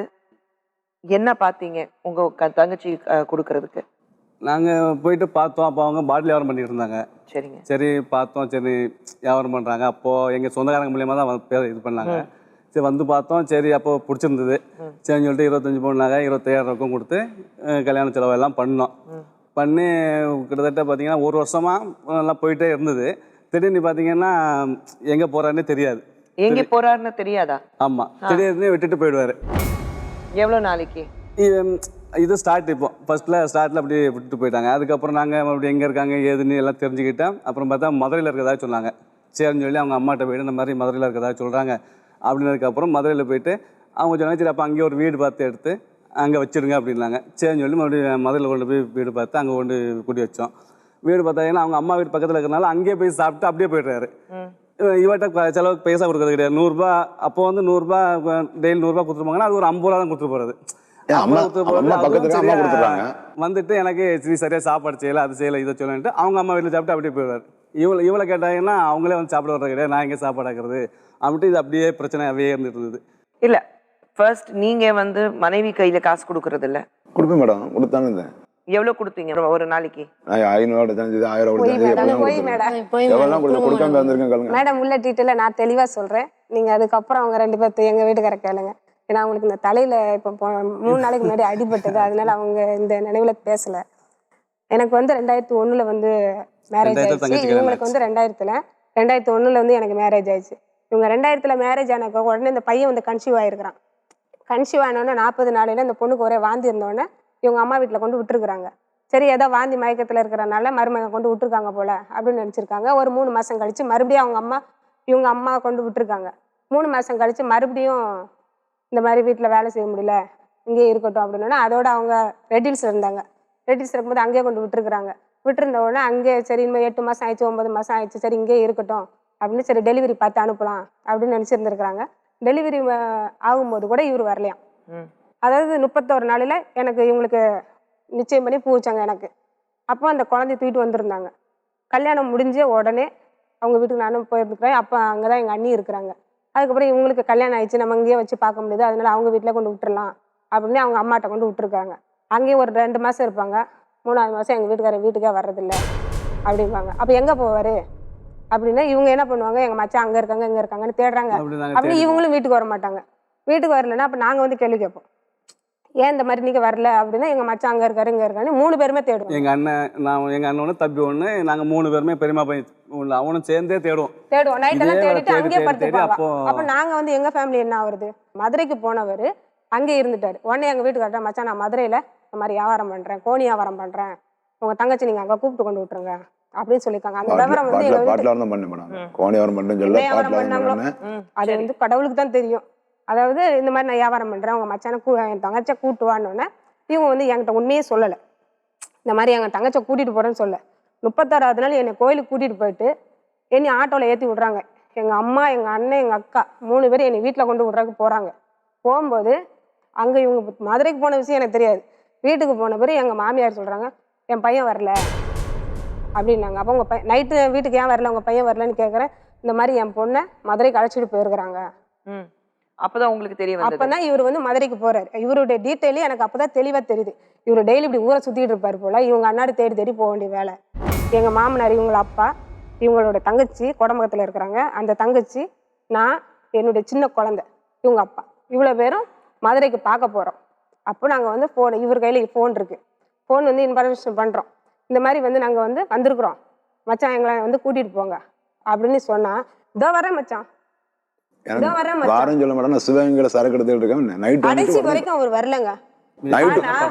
Speaker 2: என்ன பார்த்தீங்க உங்க தங்கச்சி கொடுக்கறதுக்கு?
Speaker 6: நாங்கள் போயிட்டு பார்த்தோம். அப்போ அவங்க பாட்டில் வியாபாரம் பண்ணிட்டு இருந்தாங்க.
Speaker 2: சரிங்க.
Speaker 6: சரி பார்த்தோம், சரி வியாபாரம் பண்ணுறாங்க. அப்போது எங்கள் சொந்தக்காரங்க மூலியமாக தான் பேர் இது பண்ணாங்க. சரி வந்து பார்த்தோம், சரி அப்போ பிடிச்சிருந்தது. சரின்னு சொல்லிட்டு 25 பவுனாக 25,000 கொடுத்து கல்யாண செலவெல்லாம் பண்ணோம். பண்ணி கிட்டத்தட்ட பார்த்தீங்கன்னா 1 வருஷமாக நல்லா போயிட்டே இருந்தது. திடீர்னு பார்த்தீங்கன்னா எங்கே போகிறாருன்னே தெரியாது.
Speaker 2: எங்கே போகிறாருன்னு தெரியாதா?
Speaker 6: ஆமாம், திடீர்னு விட்டுட்டு போயிடுவார்.
Speaker 2: எவ்வளோ நாளைக்கு?
Speaker 6: இது ஸ்டார்ட் இப்போ ஸ்டார்ட்டில் அப்படியே விட்டுட்டு போயிட்டாங்க. அதுக்கப்புறம் நாங்கள் மறுபடியும் எங்கே இருக்காங்க ஏதுன்னு எல்லாம் தெரிஞ்சுக்கிட்டேன். அப்புறம் பார்த்தா மதுரையில் இருக்கிறதா சொன்னாங்க. சரின்னு சொல்லி அவங்க அம்மாட்ட போய்ட்டு இந்த மாதிரி மதுரையில் இருக்கிறதா சொல்கிறாங்க. அப்படின்னதுக்கப்புறம் மதுரையில் போயிட்டு அவங்க சொன்னாங்க, சரி அப்போ அங்கேயே ஒரு வீடு பார்த்து எடுத்து அங்கே வச்சுடுங்க அப்படின்னாங்க. சரின்னு சொல்லி மறுபடியும் மதுரையில் கொண்டு போய் வீடு பார்த்து அங்கே கொண்டு கூட்டி வச்சோம். வீடு பார்த்தாங்கன்னா அவங்க அம்மா வீடு பக்கத்தில் இருக்கிறனால அங்கேயே போய் சாப்பிட்டு அப்படியே போய்ட்றாரு. இவர்கிட்ட செலவுக்கு பைசா கொடுக்கறது கிடையாது. 100 ரூபா அப்போ வந்து 100 ரூபா டெய்லி 100 ரூபா கொடுத்துருப்பாங்கன்னா அது ஒரு 50 ரூபா தான் கொடுத்துட்டு போறது. வந்துட்டு எனக்கு சரியா சாப்பாடு செய்யல, அது செய்யல, இதை சொல்லன்ட்டு அவங்க அம்மா வீட்டில் சாப்பிட்டு அப்படியே போயிடுவாரு. இவ்வளோ கேட்டாங்கன்னா அவங்களே வந்து சாப்பிட வர்றது கிடையாது, நான் எங்கே சாப்பாடு ஆக்குறது அப்படின்ட்டு இது அப்படியே பிரச்சனையாகவே இருந்துட்டு இருந்தது.
Speaker 2: இல்ல ஃபர்ஸ்ட் நீங்க வந்து மனைவி கையில காசு கொடுக்கறது இல்ல?
Speaker 4: கொடுப்பேன் மேடம், கொடுத்தானு.
Speaker 2: எவ்வளவு கொடுத்தீங்க ஒரு நாளைக்கு?
Speaker 4: 500 தெரிஞ்சது, 1000 கொடுக்காம இருந்திருக்கேன்.
Speaker 7: மேடம் உள்ள டீட்டெயில நான் தெளிவா சொல்றேன், நீங்க அதுக்கப்புறம் அவங்க 2 பேர்த்து எங்க வீட்டுக்கார கேளுங்க. ஏன்னா அவங்களுக்கு இந்த தலையில இப்போ 3 நாளைக்கு முன்னாடி அடிபட்டது, அதனால அவங்க இந்த நினைவுல பேசல. எனக்கு வந்து 2001 வந்து மேரேஜ் ஆயிடுச்சு, இவங்களுக்கு வந்து 2001 வந்து எனக்கு மேரேஜ் ஆயிடுச்சு. இவங்க 2000 மேரேஜ் ஆனப்போ உடனே இந்த பையன் வந்து கன்சீவ் ஆயிருக்கிறான். கன்சீவ் ஆனோடனே 40 நாளையில இந்த பொண்ணுக்கு ஒரே வாந்தி இருந்தோடனே இவங்க அம்மா வீட்டில் கொண்டு விட்டுருக்குறாங்க. சரி ஏதோ வாந்தி மயக்கத்தில் இருக்கிறனால மருமகன் கொண்டு விட்டுருக்காங்க போல அப்படின்னு நினச்சிருக்காங்க. ஒரு 3 மாதம் கழிச்சு மறுபடியும் இவங்க அம்மா கொண்டு விட்டுருக்காங்க. 3 மாதம் கழிச்சு மறுபடியும் இந்த மாதிரி வீட்டில் வேலை செய்ய முடியல, இங்கேயே இருக்கட்டும் அப்படின்னா அதோட அவங்க ரெட்டில்ஸ் இருந்தாங்க. ரெட்டில்ஸ் இருக்கும்போது அங்கேயே கொண்டு விட்டுருக்குறாங்க. விட்டுருந்த உடனே அங்கே சரி இனிமேல் 8 மாதம் ஆயிடுச்சு, 9 மாதம் ஆயிடுச்சு, சரி இங்கேயே இருக்கட்டும் அப்படின்னு சரி டெலிவரி பார்த்து அனுப்பலாம் அப்படின்னு நினச்சிருந்துருக்குறாங்க. டெலிவரி ஆகும்போது கூட இவர் வரலையாம். அதாவது 31 நாளில் எனக்கு இவங்களுக்கு நிச்சயம் பண்ணி பூ வச்சாங்க எனக்கு. அப்போ அந்த குழந்தைய தூக்கிட்டு வந்திருந்தாங்க. கல்யாணம் முடிஞ்ச உடனே அவங்க வீட்டுக்கு நானும் போயிருந்துக்கிறேன். அப்போ அங்கே தான் எங்கள் அண்ணி இருக்கிறாங்க. அதுக்கப்புறம் இவங்களுக்கு கல்யாணம் ஆயிடுச்சு, நம்ம இங்கேயே வச்சு பார்க்க முடியுது, அதனால அவங்க வீட்டில் கொண்டு விட்டுறலாம் அப்படின்னு அவங்க அம்மாட்ட கொண்டு விட்டுருக்காங்க. அங்கேயே ஒரு 2 மாதம் இருப்பாங்க. 3ஆவது மாதம் எங்கள் வீட்டுக்கே வர்றதில்லை அப்படிம்பாங்க. அப்போ எங்கே போவார் அப்படின்னா இவங்க என்ன பண்ணுவாங்க, எங்கள் மச்சான் அங்கே இருக்காங்க இங்கே இருக்காங்கன்னு தேடுறாங்க. அப்படி இவங்களும் வீட்டுக்கு வர மாட்டாங்க. வீட்டுக்கு வரலன்னா அப்போ நாங்கள் வந்து கேள்வி கேட்போம், ஏன் இந்த மாதிரி நீங்கள் வரல அப்படின்னா எங்கள் மச்சான் அங்கே இருக்காரு இங்கே இருக்காரு 3 பேருமே தேடுவோம்.
Speaker 6: எங்கள் அண்ணன் ஒன்று தம்பி ஒன்று, நாங்கள் 3 பேருமே பெரியமா பையன் அவனும் சேர்ந்தே தேடுவோம்.
Speaker 7: நைட்டெல்லாம் தேடிட்டு அங்கேயே படுத்துப்பாங்க. அப்போ நாங்கள் வந்து எங்கள் ஃபேமிலி என்ன ஆகுறது, மதுரைக்கு போனவர் அங்கே இருந்துட்டாரு. உடனே எங்கள் வீட்டுக்கார்ட்ட மச்சான் நான் மதுரையில் இந்த மாதிரி வியாபாரம் பண்ணுறேன், கோணி வியாபாரம் பண்ணுறேன், உங்கள் தங்கச்சி நீங்கள் அங்கே கூப்பிட்டு கொண்டு விட்டுருங்க அப்படின்னு சொல்லியிருக்காங்க. அந்த விவரம் வந்து அது வந்து கடவுளுக்கு தான் தெரியும். அதாவது இந்த மாதிரி நான் வியாபாரம் பண்ணுறேன், உங்கள் மச்சானை என் தங்கச்சியை கூட்டுவான்னொன்னே இவங்க வந்து என்கிட்ட உண்மையே சொல்லலை. இந்த மாதிரி எங்கள் தங்கச்சியை கூட்டிகிட்டு போகிறேன்னு சொல்ல 36வது நாள் என்னை கோயிலுக்கு கூட்டிகிட்டு போயிட்டு என்னை ஆட்டோவில் ஏற்றி விட்றாங்க. எங்கள் அம்மா, எங்கள் அண்ணன், எங்கள் அக்கா 3 பேர் என்னை வீட்டில் கொண்டு விட்றதுக்கு போகிறாங்க. போகும்போது அங்கே இவங்க மதுரைக்கு போன விஷயம் எனக்கு தெரியாது. வீட்டுக்கு போன பிறகு எங்கள் மாமியார் சொல்கிறாங்க, என் பையன் வரல அப்படின்னாங்க. அப்போ உங்கள் நைட்டு வீட்டுக்கு ஏன் வரல, உங்கள் பையன் வரலன்னு கேட்குறேன். இந்த மாதிரி என் பொண்ணை மதுரைக்கு அழைச்சிட்டு போயிருக்கிறாங்க.
Speaker 2: அப்பதான் உங்களுக்கு தெரிய வந்தது.
Speaker 7: அப்பதான் இவர் வந்து மதுரைக்கு போறாரு. இவருடைய டீட்டெயிலே எனக்கு அப்பதான் தெளிவா தெரியுது. இவர் டெய்லி இப்படி ஊரை சுத்திட்டு இருப்பாரு போல. இவங்க அண்ணாடி தேடி தேடி போக வேண்டிய வேலை. எங்க மாமனார், இவங்கள அப்பா, இவங்களோட தங்கச்சி குடம்பகத்துல இருக்கிறாங்க. அந்த தங்கச்சி, நான், என்னுடைய சின்ன குழந்தை, இவங்க அப்பா, இவ்வளவு பேரும் மதுரைக்கு பார்க்க போறோம். அப்போ நாங்க வந்து போன், இவர் கையில போன் இருக்கு. போன் வந்து இன்ஃபர்மேஷன் பண்றோம், இந்த மாதிரி வந்து நாங்க வந்து வந்திருக்கிறோம், மச்சான் எங்களை வந்து கூட்டிட்டு போங்க அப்படின்னு சொன்னா, இதோ வரேன் மச்சான், வரைக்கும் அவர் வரலங்க.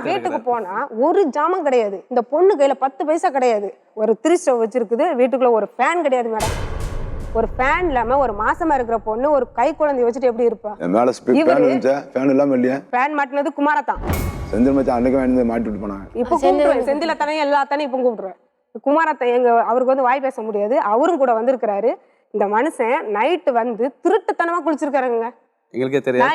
Speaker 7: வீட்டுக்கு போனா ஒரு ஜாமம் கிடையாது, இந்த பொண்ணு கையில 10 பைசா கிடையாது. ஒரு 3 ஸ்டவ் வச்சிருக்குது, வீட்டுக்குள்ள ஒரு ஃபேன் கிடையாது மேடம். ஒரு ஃபேன் இல்லாம ஒரு மாசமா இருக்கிற பொண்ணு ஒரு கை குழந்தை வச்சுட்டு எப்படி இருப்பா? ஃபேன் மாட்டினது குமாரத்தான். இப்ப கூப்பிடுவேன், செந்தில தானே எல்லாத்தானே இப்ப கூப்பிடுவேன். குமாரத்தான் எங்க அவருக்கு வந்து வாய் பேச முடியாது, அவரும் கூட வந்திருக்கிறாரு. இந்த மனுஷன் நைட்டு வந்து திருட்டுத்தனமா குளிச்சிருக்காருங்க. எங்களுக்கே தெரியாது.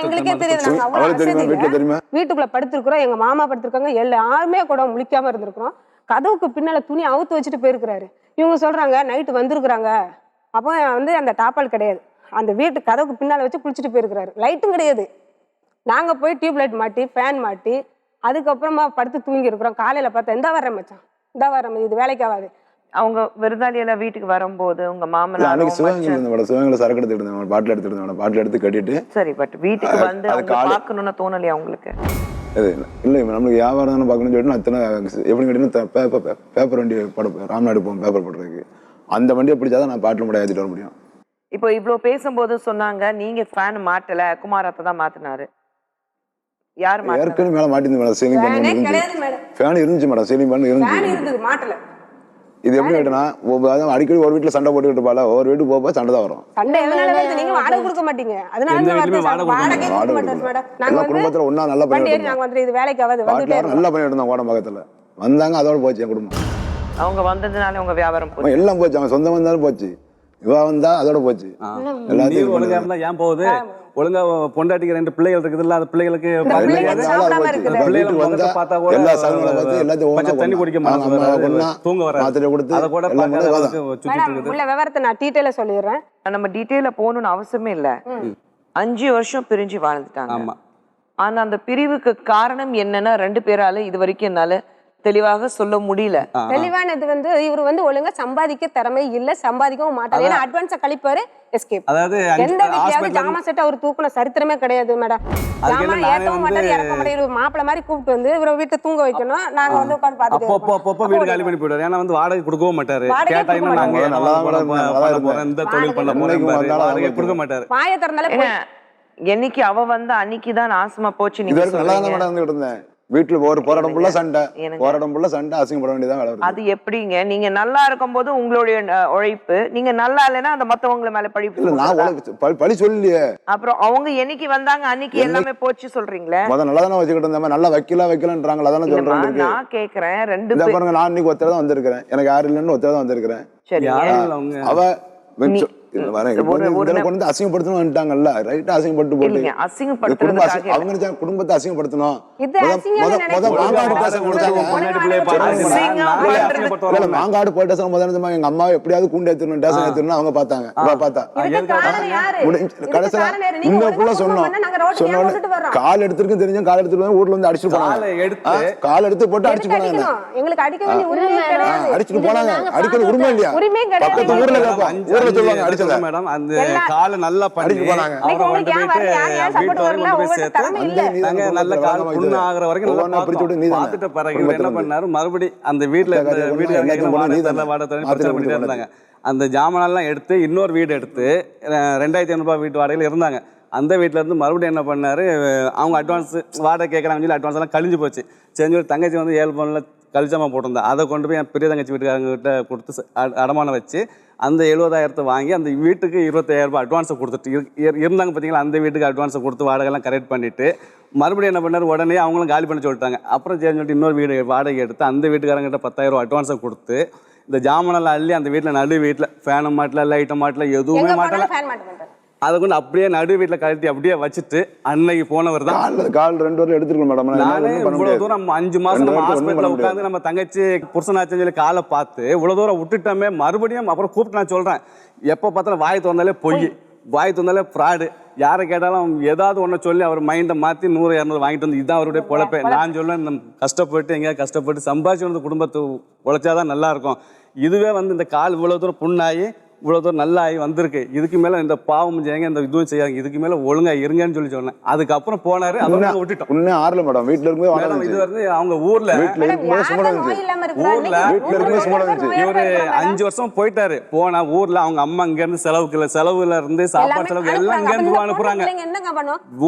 Speaker 7: வீட்டுக்குள்ள படுத்திருக்கிறோம், எங்க மாமா படுத்திருக்காங்க, எல்லாருமே கூட முழிக்காம இருந்திருக்கிறோம். கதவுக்கு பின்னால துணி அவுத்து வச்சுட்டு போயிருக்கிறாரு. இவங்க சொல்றாங்க நைட்டு வந்திருக்கிறாங்க. அப்போ வந்து அந்த டாப்பால் கிடையாது, அந்த வீட்டு கதவுக்கு பின்னால வச்சு குளிச்சுட்டு போயிருக்கிறாரு. லைட்டும் கிடையாது. நாங்க போய் டியூப் லைட் மாட்டி ஃபேன் மாட்டி அதுக்கப்புறமா படுத்து தூங்கி இருக்கிறோம். காலையில பார்த்தா இந்த வரேன் மச்சான், இந்த வரேன், இது வேலைக்கு ஆகாது.
Speaker 2: அவங்க விருந்தாளியில வீட்டுக்கு வரும்போது உங்க மாமனார்
Speaker 4: சரக்கு எடுத்துட்டு பாட்டில் எடுத்து கட்டிட்டு சரி, பட் வீட்டுக்கு வந்து
Speaker 2: பார்க்கணும்னு தோணலையா உங்களுக்கு?
Speaker 4: இல்லை, நம்மளுக்கு வியாபாரம் தானே பார்க்கணும்னு சொல்லிட்டு அத்தனை எப்படி கேட்டீங்கன்னா பேப்பர் வண்டி ராம்நாடு போவோம் பேப்பர் போடுறதுக்கு. அந்த வண்டியை பிடிச்சாதான் நான் பாட்டில் மட்டும் ஏற்றிட்டு வர முடியும்.
Speaker 2: இப்போ இவ்வளோ பேசும்போது சொன்னாங்க நீங்க ஃபேன் மாட்டல, குமாரத்தை தான் மாத்தினாரு. யார்
Speaker 4: ஏற்கனவே மேல மாட்டிருந்து மேடம், சீலிங் பண்ண ஃபேன் இருந்துச்சு மேடம், சீலிங் பண்ண இருந்துச்சு,
Speaker 7: மாட்டல.
Speaker 4: இது எப்படி கேட்டனா, அடிக்கடி ஒரு வீட்டுல சண்டை போட்டுக்கிட்டு இருப்பாள, ஒரு வீட்டுக்கு போக சண்டை தான் வரும்.
Speaker 7: நீங்க வாடகை கொடுக்க மாட்டீங்க,
Speaker 4: குடும்பத்துல ஒன்னா நல்லா பண்ணிட்டு நல்லா பண்ணிட்டு இருந்தோம். கோடம்பாக்கத்துல வந்தாங்க, அதோட போச்சு என் குடும்பம்.
Speaker 2: அவங்க வந்ததுனால உங்க வியாபாரம்
Speaker 4: எல்லாம் போச்சு, அவங்க சொந்தம் வந்தாலும் போச்சு. இவ வந்தா அதோட போச்சு.
Speaker 6: நீ
Speaker 4: எல்லாத்தையும்
Speaker 6: ஒழுங்கா இருந்தா ஏன் போகுது? ஒழுங்கா பொண்டாட்டிக்கு 2 பிள்ளைகள் இருக்குதுல்ல, அந்த பிள்ளைகளுக்கு
Speaker 7: பிள்ளைங்க சாப்பிடாம இருக்குது.
Speaker 6: பிள்ளைகளை முகத்தை பார்த்தா கூட
Speaker 4: எல்லா சகங்களை பார்த்து எல்லாத்தையும்
Speaker 6: பச்சை தண்ணி குடிக்க மாட்டாங்க, தூங்க வர
Speaker 4: மாத்திரை கொடுத்து
Speaker 6: அதை கூட
Speaker 4: எல்லாம்
Speaker 6: பார்க்காத
Speaker 4: பண்ணி
Speaker 6: அளவுக்கு சுத்திட்டு
Speaker 7: மேடம்
Speaker 6: இருக்குது.
Speaker 7: உள்ள விவரத்தை நான் டீட்டெயிலா சொல்லிடுறேன்.
Speaker 2: நம்ம டீட்டெயில போகணும்னு அவசியமே இல்ல. 5 வருஷம் பிரிஞ்சு வாழ்ந்துட்டாங்க.
Speaker 6: ஆமா.
Speaker 2: ஆனா அந்த பிரிவுக்கு காரணம் என்னன்னா 2 பேரால இது வரைக்கும் என்னால தெளிவாக சொல்ல முடியல.
Speaker 7: தெளிவானது வந்து இவர் வந்து ஒழுங்கா சம்பாதிக்க திறமை இல்ல, சம்பாதிக்கவும் மாட்டாரு. ஏன்னா அட்வான்ஸா கழிப்பாரு, எஸ்கேப்.
Speaker 6: அதாவது
Speaker 7: எந்த வீட்லயாவது ஜாமா செட் அவர் தூக்குன சரித்திரமே கிடையாது மேடம். ஜாமா ஏத்தவும் மாட்டாரு, இறக்க மாட்டாரு. மாப்பிள்ள மாதிரி கூப்பிட்டு வந்து இவரை வீட்டை தூங்க வைக்கணும், நாங்க வந்து உட்காந்து
Speaker 6: அப்பப்போ வீடு காலி பண்ணி போயிடுவாரு. ஏன்னா வந்து வாடகை கொடுக்கவும் மாட்டாரு. கேட்டா இன்னும் நாங்க பண்ண போறோம், இந்த தொழில் பண்ண போறோம், வாடகை கொடுக்க மாட்டாரு.
Speaker 7: வாயை திறந்தாலே
Speaker 2: என்னைக்கு அவ வந்து அன்னைக்குதான் நாசமா போச்சு. நீங்க
Speaker 4: நல்லா தான் மேடம் வந்துட்டு இருந்தேன். வீட்டுல ஒரு போராடம் ஃபுல்லா சண்டை, போராடம் ஃபுல்லா சண்டை, அசிங்கப்பட வேண்டியதான் வேலை.
Speaker 2: அது எப்படிங்க? நீங்க நல்லா இருக்கும் போது உங்களுடைய உழைப்பு, நீங்க நல்லா இல்லைன்னா அந்த மத்தவங்க மேல பழி.
Speaker 4: நான் பழி சொல்லியே.
Speaker 2: அப்புறம் அவங்க என்னைக்கு வந்தாங்க அன்னைக்கு எல்லாமே போச்சு சொல்றீங்களே.
Speaker 4: முதல்ல நல்லா தானே வச்சுக்கிட்டு இருந்தேன், நல்லா வைக்கலன்றாங்களா? அதானே சொல்றேன்.
Speaker 2: நான் கேக்குறேன் 2
Speaker 4: பாருங்க, நான் இன்னைக்கு ஒருத்தர் தான் வந்திருக்கிறேன், எனக்கு யாரும் இல்லைன்னு ஒருத்தர் தான் வந்திருக்கிறேன்.
Speaker 2: சரி,
Speaker 4: அவ அசிங்கப்படுத்தணும் வந்துட்டாங்கல்ல, ரைட்டா அசிங்கப்பட்டு போட்டு அவங்க குடும்பத்தை அசிங்கப்படுத்தணும். மாங்காடு போயிட்டு எங்க அம்மா எப்படியாவது கூண்டு ஏத்தணும், டேசன் ஏத்தணும் அவங்க பார்த்தாங்க. பார்த்தா கடைசியா இன்னும் சொன்னோம், கால் எடுத்துருக்கு தெரிஞ்சு கால் எடுத்துட்டு ஊர்ல வந்து அடிச்சுட்டு போனாங்க. கால் எடுத்து போட்டு அடிச்சு போனாங்க. அடிச்சுட்டு போனாங்க. அடிக்கணும் உரிமை இல்லையா? பக்கத்து ஊர்ல கேட்போம், ஊர்ல சொல்லுவாங்க அடிச்சு
Speaker 6: மேடம். அந்த கால நல்லா பண்ணி அவங்க கொண்டு போயிட்டு வீட்டு வரை கொண்டு போய் சேர்த்து நல்ல கால் புண்ணு ஆகுற வரைக்கும் நல்லா பார்த்துட்டு பிறகு என்ன பண்ணாரு, மறுபடி அந்த வீட்டுல வாடகை இருந்தாங்க. அந்த ஜாமானெல்லாம் எடுத்து இன்னொரு வீடு எடுத்து 2500 ரூபாய் வீட்டு வாடகையில் இருந்தாங்க. அந்த வீட்டில இருந்து மறுபடியும் என்ன பண்ணாரு, அவங்க அட்வான்ஸ் வாடகை கேட்கறாங்கன்னு சொல்லி அட்வான்ஸ் எல்லாம் கழிஞ்சு போச்சு. சரி, தங்கச்சி வந்து 7 பவுன்ல கழிச்சாம போட்டிருந்தா, அதை கொண்டு போய் என் பெரிய தங்கச்சி வீட்டுக்காரங்க கிட்ட கொடுத்து அடமானம் வச்சு அந்த 70,000 வாங்கி அந்த வீட்டுக்கு 25,000 ரூபாய் அட்வான்ஸை கொடுத்துட்டு இருந்தாங்க. பார்த்தீங்களா, அந்த வீட்டுக்கு அட்வான்ஸை கொடுத்து வாடகைலாம் கரெக்ட் பண்ணிட்டு மறுபடியும் என்ன பண்ணார், உடனே அவங்களும் காலி பண்ணி சொல்லிட்டாங்க. அப்புறம் சரி சொல்லிட்டு இன்னொரு வீடு வாடகை எடுத்து அந்த வீட்டுக்காரங்கிட்ட 10,000 ரூபாய் அட்வான்ஸை கொடுத்து இந்த ஜாமானெல்லாம் அள்ளி அந்த வீட்டில் நடு வீட்டில் ஃபேனும் மாட்டல, லைட்டும் மாட்டல, எதுவுமே மாட்டல, அதை கொண்டு அப்படியே நடு வீட்டில் கழட்டி அப்படியே வச்சுட்டு அன்னைக்கு போனவர் தான்.
Speaker 4: கால் 2 வாரம் எடுத்துருக்கோம் மேடம்.
Speaker 6: நானே இவ்வளவு தூரம் 5 மாசம் நம்ம ஹாஸ்பிட்டல்ல உட்காந்து நம்ம தங்கச்சி புருஷனாச்சுன்னு சொல்லி காலை பார்த்து இவ்வளவு தூரம் விட்டுட்டோமே, மறுபடியும் அப்புறம் கூப்பிட்டு நான் சொல்றேன், எப்போ பார்த்தாலும் வாய் திறந்தாலே பொய், வாய் திறந்தாலே ஃப்ராடு, யாரை கேட்டாலும் ஏதாவது ஒன்று சொல்லி அவர் மைண்டை மாற்றி 100-200 வாங்கிட்டு வந்து இதுதான் அவருடைய பொழப்பே. நான் சொல்லுவேன், கஷ்டப்பட்டு எங்கேயாவது கஷ்டப்பட்டு சம்பாதிச்சு வந்து குடும்பத்தை உழைச்சாதான் நல்லா இருக்கும். இதுவே வந்து இந்த கால் இவ்வளவு தூரம் புண்ணாகி இவ்வளவு தூரம் நல்லா ஆகி வந்திருக்கு, இதுக்கு மேல இந்த பாவம் செய்யாங்க, இந்த இதுவும் செய்யாங்க, இதுக்கு மேல ஒழுங்கா இருங்கன்னு சொல்லி சொன்னேன். அதுக்கப்புறம் போனாரு, அதை விட்டுட்டோம்.
Speaker 4: இன்னும் ஆறல மேடம், வீட்டுல இருக்கும்போது
Speaker 6: இது வந்து அவங்க ஊர்ல இவரு 5 வருஷம் போயிட்டாரு. போனா ஊர்ல அவங்க அம்மா இங்க இருந்து செலவுல இருந்து சாப்பாடு செலவு எல்லாம் இங்க இருந்து அனுப்புறாங்க.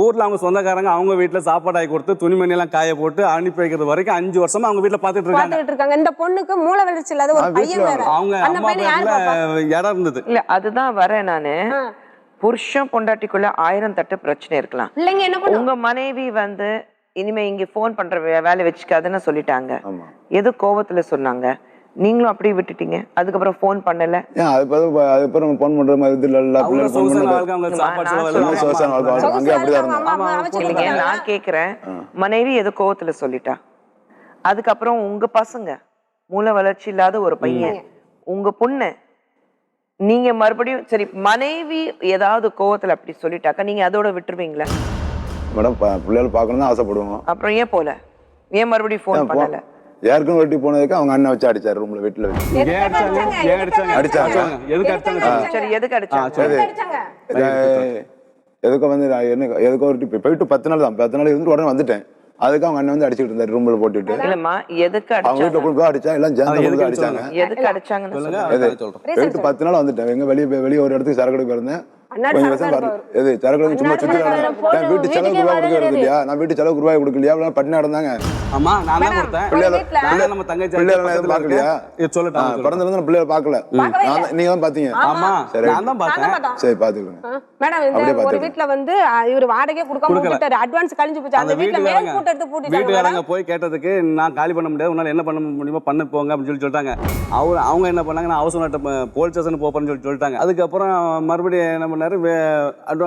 Speaker 6: ஊர்ல அவங்க சொந்தக்காரங்க அவங்க வீட்டுல சாப்பாடு ஆகி கொடுத்து துணிமணி எல்லாம் காய போட்டு அனுப்பி வைக்கிறது வரைக்கும் 5 வருஷமா அவங்க வீட்டுல பாத்துட்டு இருக்காங்க.
Speaker 7: இந்த பொண்ணுக்கு மூளை வளர்ச்சி இல்லாத ஒரு பையன் வேற,
Speaker 6: அவங்க அம்மா பேர்ல இடம் இருந்தது.
Speaker 2: இல்ல அதுதான் வரேன் நானு. புருஷன் பொண்டாட்டிக்குள்ள 1000 தட்டு பிரச்சனை இருக்கலாம். உங்க மனைவி வந்து இனிமே இங்க போன் பண்ற வேலை வச்சுக்காதுன்னு சொல்லிட்டாங்க. எது கோவத்துல சொன்னாங்க, நீங்களும் அப்படியே விட்டுட்டீங்க. அதுக்கப்புறம் போன் பண்ணல.
Speaker 4: அதுக்கப்புறம் போன் பண்ற மாதிரி
Speaker 2: நான் கேக்குறேன், மனைவி எது கோவத்துல சொல்லிட்டா, அதுக்கப்புறம் உங்க பசங்க மூளை வளர்ச்சி இல்லாத ஒரு பையன், உங்க பொண்ணு, நீங்க மறுபடியும் சரி மனைவி ஏதாவது கோவத்துல அப்படி சொல்லிட்டாக்கா நீங்க அதோட விட்டுருவீங்களா?
Speaker 4: மேடம் பிள்ளைகள் பார்க்கணும் தான் ஆசைப்படுவோம்.
Speaker 2: அப்புறம் ஏன் போல, ஏன் மறுபடியும் போன் பண்ணல?
Speaker 4: யாருக்கும் வெட்டி போனதுக்கு அவங்க அண்ணன் வச்சு அடிச்சாரு ரூம்ல, வீட்டுல வச்சு
Speaker 2: சரி எதுக்கு அடிச்சாங்க?
Speaker 4: எதுக்கு வந்து எதுக்கோ போயிட்டு 10 நாள் தான், 10 நாள் இருந்து உடனே வந்துட்டேன். அதுக்கு அவங்க அண்ணன் வந்து அடிச்சுட்டு இருந்தாரு ரூம்ல போட்டுட்டு.
Speaker 2: இல்லம்மா எதுக்கு
Speaker 4: அவங்க வீட்டுல கொண்டு போய் அடிச்சா எல்லாம் சேர்ந்து அடிச்சாங்க.
Speaker 2: எதுக்கு அடிச்சாங்கன்னு
Speaker 4: போயிட்டு 10 நாள் வந்துட்டேன். எங்க வெளியே ஒரு இடத்துக்கு சரக்கு போயிருந்தேன்.
Speaker 7: அண்ணாடி
Speaker 4: கொஞ்சம்
Speaker 7: சரக்கு
Speaker 4: வருஷம்
Speaker 7: இருப்பாரு.
Speaker 4: எது சரக்கு சும்மா
Speaker 5: அண்ணாடி
Speaker 4: சுத்தி
Speaker 5: சரக்கு போட்டு
Speaker 4: என் வீட்டு செலவுக்கு
Speaker 5: வீட்டுக்கே
Speaker 4: ரூபாய்
Speaker 5: வாடகை
Speaker 4: கொடுக்கறது இல்லையா? நான் வீட்டு செலவுக்கு ரூபாய் கொடுக்கலையா? பட்டினா இருந்தாங்க.
Speaker 6: ஆமா நான் தான்
Speaker 7: மேடம்,
Speaker 6: கொடுத்தேன்.
Speaker 7: உங்க வீட்ல
Speaker 6: பிள்ளைகள் நம்ம தங்கச்சி
Speaker 4: பிள்ளைகள் எதுவும் பார்க்கலையா?
Speaker 6: சொல்லட்டா
Speaker 4: பிறந்திருந்து நான் பிள்ளைகளை பார்க்கல. நீங்க தான் பாத்தீங்க.
Speaker 6: ஆமா
Speaker 4: சரி.
Speaker 6: நான் தான் பார்த்தேன்.
Speaker 4: சரி பாத்துக்கோங்க.
Speaker 7: மேடம் இந்த
Speaker 4: அப்படியே
Speaker 7: ஒரு
Speaker 4: பார்த்துக்கோங்க.
Speaker 7: வீட்ல வந்து இவர் வாடகையே கொடுக்காம
Speaker 6: கொடுக்கல.
Speaker 7: விட்டுட்டாரு. அட்வான்ஸ் கழிஞ்சு போச்சு. அந்த வீட்ல மேல் பூட்டு எடுத்து பூட்டிட்டாங்க.
Speaker 6: வீட்டுக்காரங்க போய் கேட்டதுக்கு நான் காலி பண்ண முடியாது, உன்னால என்ன பண்ண முடியுமோ பண்ண போங்க அப்படின்னு சொல்லிட்டாங்க. அவங்க என்ன பண்ணாங்க, நான் ஹவுஸ் ஓனர்ட்ட போலீஸ் ஸ்டேஷன் போறேன்னு சொல்லிட்டாங்க. அதுக்கப்புறம் மறுபடியும் என்ன பண்ணாரு,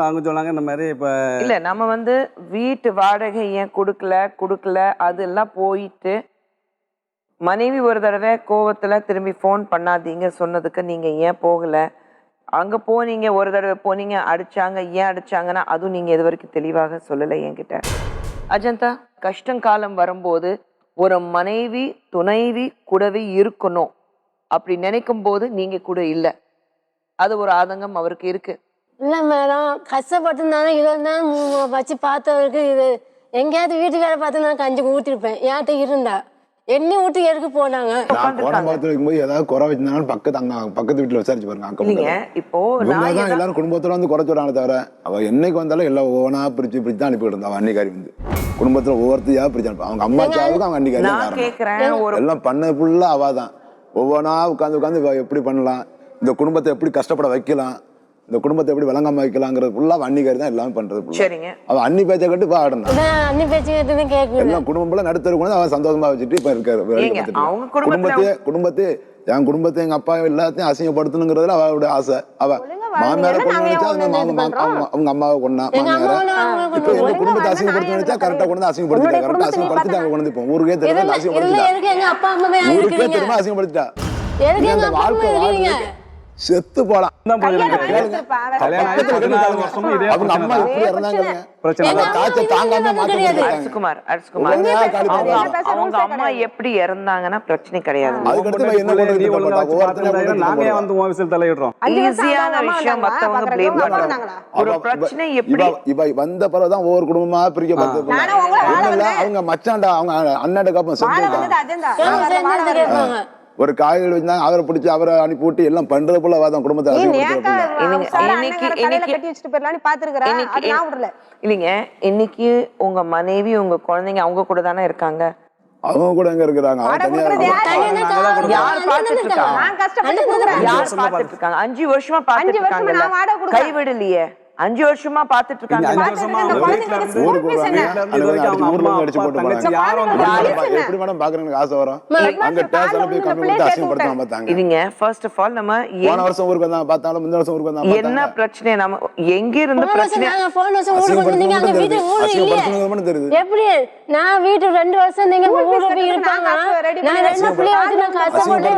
Speaker 6: அவங்க சொன்னாங்க இந்த மாதிரி இப்ப
Speaker 2: இல்ல நம்ம வந்து வீட்டு வாடகை ஏன் கொடுக்கல அதெல்லாம் போயிட்டு மனைவி ஒரு தடவை கோவத்துல திரும்பி ஃபோன் பண்ணாதீங்க சொன்னதுக்கு நீங்க ஏன் போகல, அங்க போனீங்க ஒரு தடவை போனீங்க அடிச்சாங்க, ஏன் அடிச்சாங்கன்னா அதுவும் நீங்க இது வரைக்கும் தெளிவாக சொல்லலை என்கிட்ட. அஜந்தா, கஷ்டம் காலம் வரும்போது ஒரு மனைவி துணைவி கூடவே இருக்கணும் அப்படி நினைக்கும் போது நீங்க கூட இல்லை, அது ஒரு ஆதங்கம் அவருக்கு இருக்கு.
Speaker 5: இல்ல மேடம், கஷ்டப்பட்டுருந்தாலும் இருந்தாலும் வச்சு பார்த்தவருக்கு இது எங்கேயாவது வீட்டுக்கார பார்த்து நான் கஞ்சி ஊற்றிருப்பேன் என்கிட்ட இருந்தா. எண்ணி ஊட்டி எதுக்கு போனாங்க?
Speaker 4: நான் கோடம்பாக்கத்துல இருக்கும்போது ஏதாவது குறை வச்சிருந்தாலும் பக்கத்து வீட்டுல விசாரிச்சு பாருங்க. அக்கம்
Speaker 2: இல்லைங்க, இப்போ
Speaker 4: தான் எல்லாரும் குடும்பத்துல வந்து குறை சொல்றாங்க தவிர அவ என்னைக்கு வந்தாலும் எல்லாம் ஒவ்வொன்றா பிரிச்சு தான் அனுப்பிட்டு இருந்தா. அவ அன்னிக்காரி வந்து குடும்பத்துல ஒவ்வொருத்தையா பிரிச்சு அனுப்ப. அவங்க அம்மா சாவுக்கு அவங்க அன்னிக்காரி
Speaker 2: நான் கேக்குறேன், ஒரு
Speaker 4: எல்லாம் பண்ண ஃபுல்லா அவ தான். ஒவ்வொன்றா உட்காந்து எப்படி பண்ணலாம், இந்த குடும்பத்தை எப்படி கஷ்டப்பட வைக்கலாம், இந்த குடும்பத்தை எப்படி விளங்காம வைக்கலாங்கிறது ஃபுல்லா அன்னிக்காரி தான் எல்லாமே பண்றது.
Speaker 2: சரிங்க,
Speaker 4: அவ அன்னி பேச்சை கட்டு இப்ப ஆடணும்.
Speaker 5: அன்னி பேச்சு கேட்குது.
Speaker 4: எல்லாம் குடும்பம் போல நடுத்தருக்கு கொண்டு அவன் சந்தோஷமா வச்சுட்டு இப்ப இருக்காரு. குடும்பத்தை என் குடும்பத்தை எங்க அப்பா எல்லாத்தையும் அசிங்கப்படுத்தணுங்கிறதுல அவளோட ஆசை. அவ மாமியார கொண்டு நினைச்சா அவங்க அம்மாவை கொண்டா மாமியார. இப்ப எங்க குடும்பத்தை அசிங்கப்படுத்த நினைச்சா கரெக்டா கொண்டு அசிங்கப்படுத்திட்டா. கரெக்டா அசிங்கப்படுத்திட்டு அங்க கொண்டு போவோம். ஊருக்கே தெரியும் அசிங்கப்படுத்திட்டா. ஊருக்கே தெரியுமா அசிங்கப்படுத்திட்டா. செத்து போலாம். அவங்க அம்மா எப்படி இறந்தாங்க காய்ச்சல் தாங்காம
Speaker 2: அவங்க அம்மா எப்படி இறந்தாங்கன்னா பிரச்சனை கிடையாது. ஈஸியான விஷயம் மத்தவங்க பிளேம் பண்றாங்க. ஒரு பிரச்சனை எப்படி
Speaker 4: இப்ப வந்த பிறகுதான் ஒவ்வொரு குடும்பமா பிரிக்கப்பட்டு அவங்க மச்சாண்டா அவங்க அண்ணாண்ட காப்பம் ஒரு காய்கறி வச்சா அவரை பிடிச்சி அவரை அனுப்பி விட்டு எல்லாம் பண்றது போல வாதம் குடும்பத்தை.
Speaker 2: இல்லைங்க, இன்னைக்கு உங்க மனைவி உங்க குழந்தைங்க அவங்க கூட தானே இருக்காங்க.
Speaker 4: அவங்க கூட எங்க இருக்கிறாங்க?
Speaker 2: யார் பாத்துட்டு இருக்காங்க? 5 வருஷமா பாத்துட்டு இருக்காங்க, கைவிடலையே. 5 வருஷமா பாத்துட்டு இருக்காங்க.
Speaker 4: எப்படி மேடம் பாக்குறேன்னு ஆசை வரும். அங்க டேஸ்ல போய் கம்ப்யூட்டர் அசிங்கப்படுத்தாம பார்த்தாங்க.
Speaker 2: இதுங்க ஃபர்ஸ்ட் ஆஃப் ஆல் நம்ம
Speaker 4: போன வருஷம் ஊருக்கு வந்தா பார்த்தாலும் முந்தின வருஷம் ஊருக்கு வந்தா
Speaker 2: என்ன பிரச்சனை, நம்ம எங்க இருந்து பிரச்சனை
Speaker 5: எப்படி நான் வீட்டு 2 வருஷம் நீங்க ஊர்ல போய் இருப்பாங்க. நான் 2 பிள்ளை வச்சு நான் கஷ்டப்பட்டு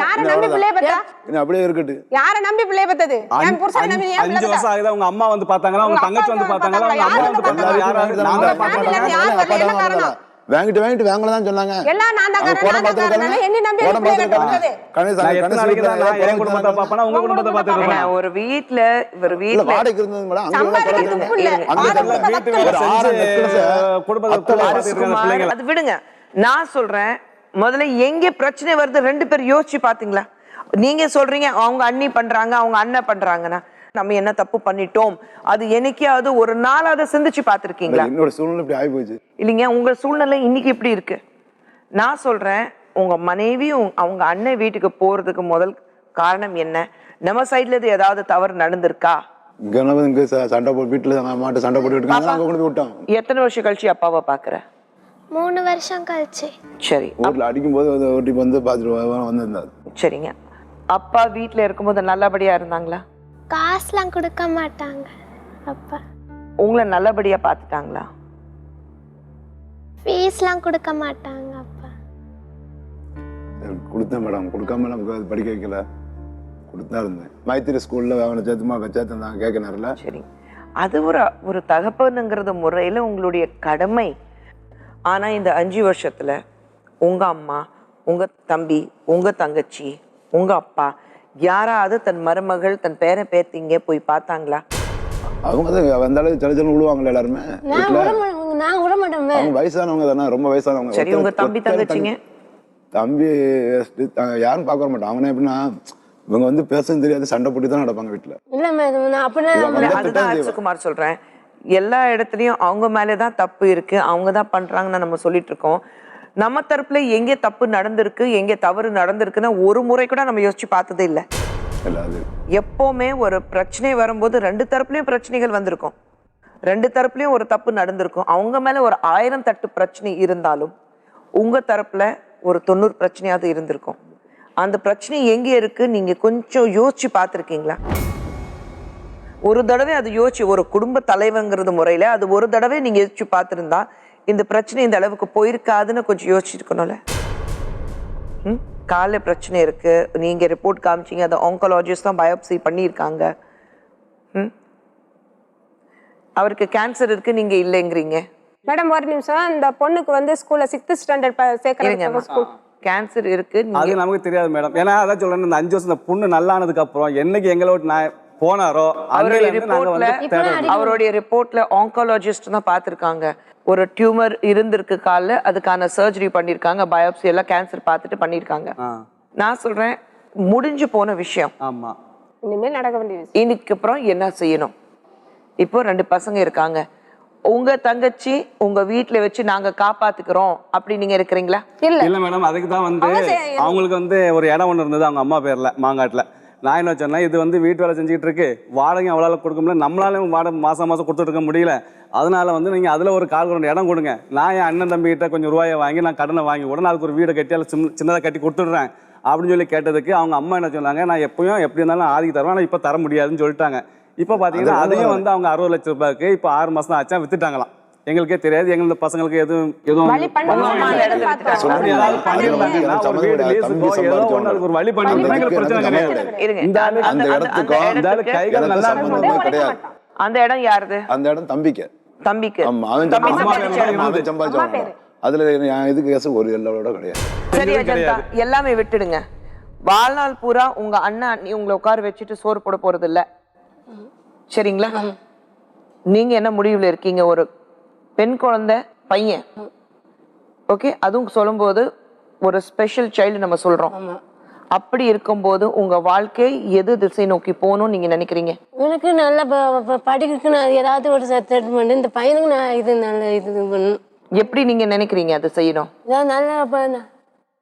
Speaker 7: யாரை நம்பி பிள்ளை பெத்தா?
Speaker 4: அப்படியே இருக்கட்டு.
Speaker 7: யாரை நம்பி பிள்ளை பெத்தது? என் புருஷனை நம்பி ஏன்
Speaker 6: 5 வருஷம் ஆகுது. அவங்க அம்மா வந்து பார்த்தாங்களா, அவங்க தங்கச்சி வந்து பார்த்தாங்களா, அவங்க அம்மா வந்து பார்த்தாங்களா,
Speaker 4: யாராவது வாங்கிட்டு வாங்கலாம் சொன்னாங்க.
Speaker 7: எல்லாம் நான் தான் காரணம். என்ன நம்பி பிள்ளை பெத்தது?
Speaker 6: உங்க குடும்பத்தை பார்த்துட்டு
Speaker 2: ஒரு வீட்ல
Speaker 4: வாடகைக்கு இருந்தது மேடம்.
Speaker 2: அது விடுங்க, நான் சொல்றேன். முதல்ல எங்க பிரச்சனை வருது 2 பேர் யோசிச்சு பாத்தீங்களா? நீங்க சொல்றீங்க அவங்க அண்ணி பண்றாங்க, அவங்க அண்ணன் பண்றாங்கன்னா நம்ம என்ன தப்பு பண்ணிட்டோம், அது என்னைக்காவது ஒரு நாள் அதை சிந்திச்சு பாத்திருக்கீங்களா?
Speaker 4: என்னோட சூழ்நிலை இப்படி ஆகி போச்சு.
Speaker 2: இல்லைங்க, உங்க சூழ்நிலை இன்னைக்கு எப்படி இருக்கு? நான் சொல்றேன், உங்க மனைவி அவங்க அண்ணன் வீட்டுக்கு போறதுக்கு முதல் காரணம் என்ன? நம்ம சைட்ல இருந்து ஏதாவது தவறு நடந்திருக்கா?
Speaker 4: சண்டை போட்டு வீட்டுல அம்மாட்ட சண்டை போட்டு விட்டோம்.
Speaker 2: எத்தனை வருஷம் கழிச்சு அப்பாவை பாக்குற?
Speaker 8: 3 வருஷம் கழிச்சு.
Speaker 2: சரி,
Speaker 4: ஊர்ல அடிக்கும் போது வந்து பாத்துட்டு வந்திருந்தாரு.
Speaker 2: சரிங்க, அப்பா வீட்டுல இருக்கும்போது நல்லபடியா இருந்தாங்களா?
Speaker 8: காசுலாம் கொடுக்க மாட்டாங்க. அப்பா
Speaker 2: உங்களை நல்லபடியா பாத்துட்டாங்களா?
Speaker 8: ஃபீஸ்லாம் கொடுக்க மாட்டாங்க. அப்பா
Speaker 4: கொடுத்தேன் மேடம், கொடுக்காம படிக்க வைக்கல, கொடுத்தா இருந்தேன். மைத்திரி ஸ்கூல்ல அவனை சேர்த்து கேட்க நேரில்.
Speaker 2: சரி, அது ஒரு தகப்பனுங்கிறது முறையில உங்களுடைய கடமை. ஆனா இந்த 5 வருஷத்துல உங்க அம்மா, உங்க தம்பி, உங்க தங்கச்சி, உங்க அப்பா யாராவது தன் மருமகள் தன் பேர பேத்திங்க போய் பார்த்தாங்களா?
Speaker 4: அவங்க தான் வந்தாலும் சில விழுவாங்களே எல்லாருமே. அவங்க வயசானவங்க தானே, ரொம்ப வயசானவங்க.
Speaker 2: சரி, உங்க தம்பி தங்கச்சிங்க?
Speaker 4: தம்பி யாரும் பார்க்க மாட்டான். அவனே எப்படின்னா இவங்க வந்து பேசவும் தெரியாது, சண்டை போட்டு தான் நடப்பாங்க வீட்டுல.
Speaker 5: இல்ல மேடம் நான் அப்படிலாம்
Speaker 2: இல்ல, அதுதான் அஜித்குமார் சொல்றேன். எல்லா இடத்துலயும் அவங்க மேலதான் தப்பு இருக்கு, அவங்க தான் பண்றாங்கன்னு நம்ம சொல்லிட்டு இருக்கோம். நம்ம தரப்புல எங்கே தப்பு நடந்திருக்கு, எங்கே தவறு நடந்திருக்குன்னு ஒரு முறை கூட நம்ம யோசிச்சு பார்த்ததே இல்லை. எப்பவுமே ஒரு பிரச்சனை வரும்போது ரெண்டு தரப்புலயும் பிரச்சனைகள் வந்திருக்கும், ரெண்டு தரப்புலயும் ஒரு தப்பு நடந்திருக்கும். அவங்க மேல ஒரு 1000 தட்டு பிரச்சனை இருந்தாலும் உங்க தரப்புல ஒரு 90 பிரச்சனையாவது இருந்திருக்கும். அந்த பிரச்சனை எங்கே இருக்கு நீங்க கொஞ்சம் யோசிச்சு பார்த்துருக்கீங்களா? ஒரு தடவை அது யோசிச்சு, ஒரு குடும்ப தலைவங்கிறது முறையில அது ஒரு தடவை நீங்க யோசிச்சு பார்த்துருந்தா இந்த பிரச்சனை இந்த அளவுக்கு போயிருக்காதுன்னு கொஞ்சம் யோசிச்சிருக்கணும்ல. கால பிரச்சனை இருக்கு, நீங்க ரிப்போர்ட் காமிச்சீங்க, அதை ஆன்காலஜிஸ்ட் தான் பயோப்சி பண்ணியிருக்காங்க. அவருக்கு கேன்சர் இருக்கு, நீங்க இல்லைங்கிறீங்க.
Speaker 7: மேடம் ஒரு நிமிஷம், இந்த பொண்ணுக்கு வந்து ஸ்கூல்ல 6th ஸ்டாண்டர்ட் சேர்க்கறதுக்கு
Speaker 2: கேன்சர் இருக்கு,
Speaker 6: அது நமக்கு தெரியாது மேடம். ஏன்னா அதான் சொல்றேன், இந்த 5 வருஷம் இந்த பொண்ணு நல்லானதுக்கு அப்புறம் என்னைக்கு எங்களோட நான் போனாரோ
Speaker 2: அவருடைய ரிப்போர்ட்ல ஆன்காலஜிஸ்ட் தான் பார்த்திருக்காங்க. ஒரு டியூமர் இருந்திருக்கு கால்ல, அதுக்கான சர்ஜரி பண்ணிருக்காங்க, பயோப்சி எல்லாம் கேன்சர் பார்த்துட்டு பண்ணிருக்காங்க. நான் சொல்றேன் முடிஞ்சு போன விஷயம்.
Speaker 6: ஆமா,
Speaker 7: இனிமேல் நடக்க வேண்டிய விஷயம்.
Speaker 2: இன்னைக்கு அப்புறம் என்ன செய்யணும்? இப்போ 2 பசங்க இருக்காங்க, உங்க தங்கச்சி உங்க வீட்டுல வச்சு நாங்க காப்பாத்துக்கிறோம் அப்படி நீங்க இருக்கிறீங்களா?
Speaker 6: இல்ல மேடம், அதுக்கு தான் வந்து அவங்களுக்கு வந்து ஒரு இடம் ஒண்ணு இருந்தது அவங்க அம்மா பேர்ல மாங்காட்டுல. நான் என்ன சொன்னேன், இது வந்து வீட்டு வேலை செஞ்சுட்டு இருக்கு, வாடகை அவளால கொடுக்க முடியல, நம்மளாலும் வாடகை மாசம் கொடுத்துட்டு இருக்க முடியல. அதனால வந்து நீங்க அதுல ஒரு கால் கொண்டு இடம் கொடுங்க, நான் என் அண்ணன் தம்பி கிட்ட கொஞ்சம் ரூபாயை வாங்கி நான் கடனை வாங்கி கூட அதுக்கு ஒரு வீடை கட்டி அதில் சின்னதாக கட்டி கொடுத்துடுறேன் அப்படின்னு சொல்லி கேட்டதுக்கு அவங்க அம்மா என்ன சொன்னாங்க, நான் எப்பயும் எப்படி இருந்தாலும் ஆதிக்கு தருவேன், ஆனால் இப்போ தர முடியாதுன்னு சொல்லிட்டாங்க. இப்போ பார்த்தீங்கன்னா அதையும் வந்து அவங்க 60 லட்சம் ரூபாய்க்கு இப்போ 6 மாசம் ஆச்சா வித்துட்டாங்களாம். எங்களுக்கே தெரியாது, எங்களோட பசங்களுக்கு எதுவும் ஒரு வழி
Speaker 2: அந்த இடம் யாருது?
Speaker 4: அந்த இடம் தம்பிக்கு. அதுல இதுக்கு கேஸ் ஒரு எல்லோட கிடையாது.
Speaker 2: சரி அஜந்தா, எல்லாமே விட்டுடுங்க. வாழ்நாள் பூரா உங்க அண்ணா நீ உங்களை உட்கார வச்சுட்டு சோறு போட போறது இல்ல, சரிங்களா? நீங்க என்ன முடிவுல இருக்கீங்க? ஒரு பெண் குழந்தை பையன், ஓகே, அதுவும் சொல்லும்போது ஒரு ஸ்பெஷல் சைல்டு நம்ம சொல்றோம். அப்படி இருக்கும்போது உங்க வாழ்க்கை எது திசை நோக்கி போகணும்னு நீங்க நினைக்கிறீங்க?
Speaker 5: எனக்கு நல்ல படிக்கிறதுக்கு நான் ஏதாவது ஒரு செட்டில்மெண்ட், இந்த பையனுக்கு நான் இது நல்ல இது பண்ணணும்.
Speaker 2: எப்படி நீங்க நினைக்கிறீங்க அது செய்யணும்?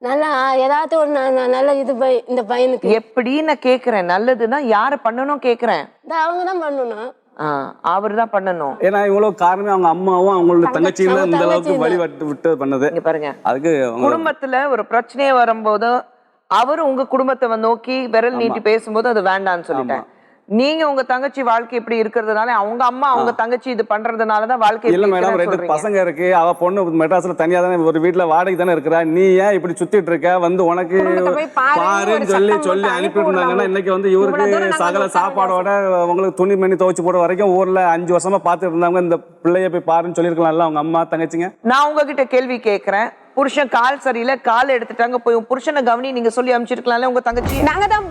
Speaker 5: நல்லா ஏதாவது ஒரு நல்ல இது இந்த பையனுக்கு.
Speaker 2: எப்படி நான் கேக்குறேன், நல்லதுன்னா யாரு பண்ணணும் கேக்குறேன்.
Speaker 5: அவங்க தான் பண்ணணும்,
Speaker 2: அவர் தான் பண்ணணும்.
Speaker 6: ஏன்னா இவ்வளவு காரணமே அவங்க அம்மாவும் அவங்களோட தங்கச்சியும் இந்த அளவுக்கு வழி விட்டு பண்ணது.
Speaker 2: பாருங்க,
Speaker 6: அதுக்கு
Speaker 2: குடும்பத்துல ஒரு பிரச்சனையே வரும்போது அவரு உங்க குடும்பத்தை நோக்கி விரல் நீட்டி பேசும்போது அது வேண்டான்னு சொல்லிட்டேன். நீங்க உங்க தங்கச்சி வாழ்க்கை இப்படி இருக்கிறதுனால அவங்க அம்மா அவங்க தங்கச்சி இது பண்றதுனாலதான் வாழ்க்கை
Speaker 6: இல்ல மேடம். 2 பசங்க இருக்கு, அவ பொண்ணு மெட்ராஸ்ல தனியா தானே ஒரு வீட்டுல வாடகை தானே இருக்கிறா, நீ ஏன் இப்படி சுத்திட்டு இருக்க, வந்து உனக்கு பாருன்னு சொல்லி அனுப்பிட்டு இருந்தாங்கன்னா இன்னைக்கு வந்து இவருக்கு சகல சாப்பாடோட உங்களுக்கு துணி மணி துவைச்சு போட வரைக்கும் ஊர்ல 5 வருஷமா பாத்துட்டு இருந்தாங்க. இந்த பிள்ளைய போய் பாருன்னு சொல்லிருக்கலாம்ல அவங்க அம்மா தங்கச்சிங்க.
Speaker 2: நான் உங்ககிட்ட கேள்வி கேட்கிறேன், புருஷன் கால் சரியில்லை கால் எடுத்துட்டாங்க, போய் புருஷனை கவனி நீங்க சொல்லி அனுப்பிச்சிருக்கலாம்ல உங்க தங்கச்சி.
Speaker 7: நாங்க தான்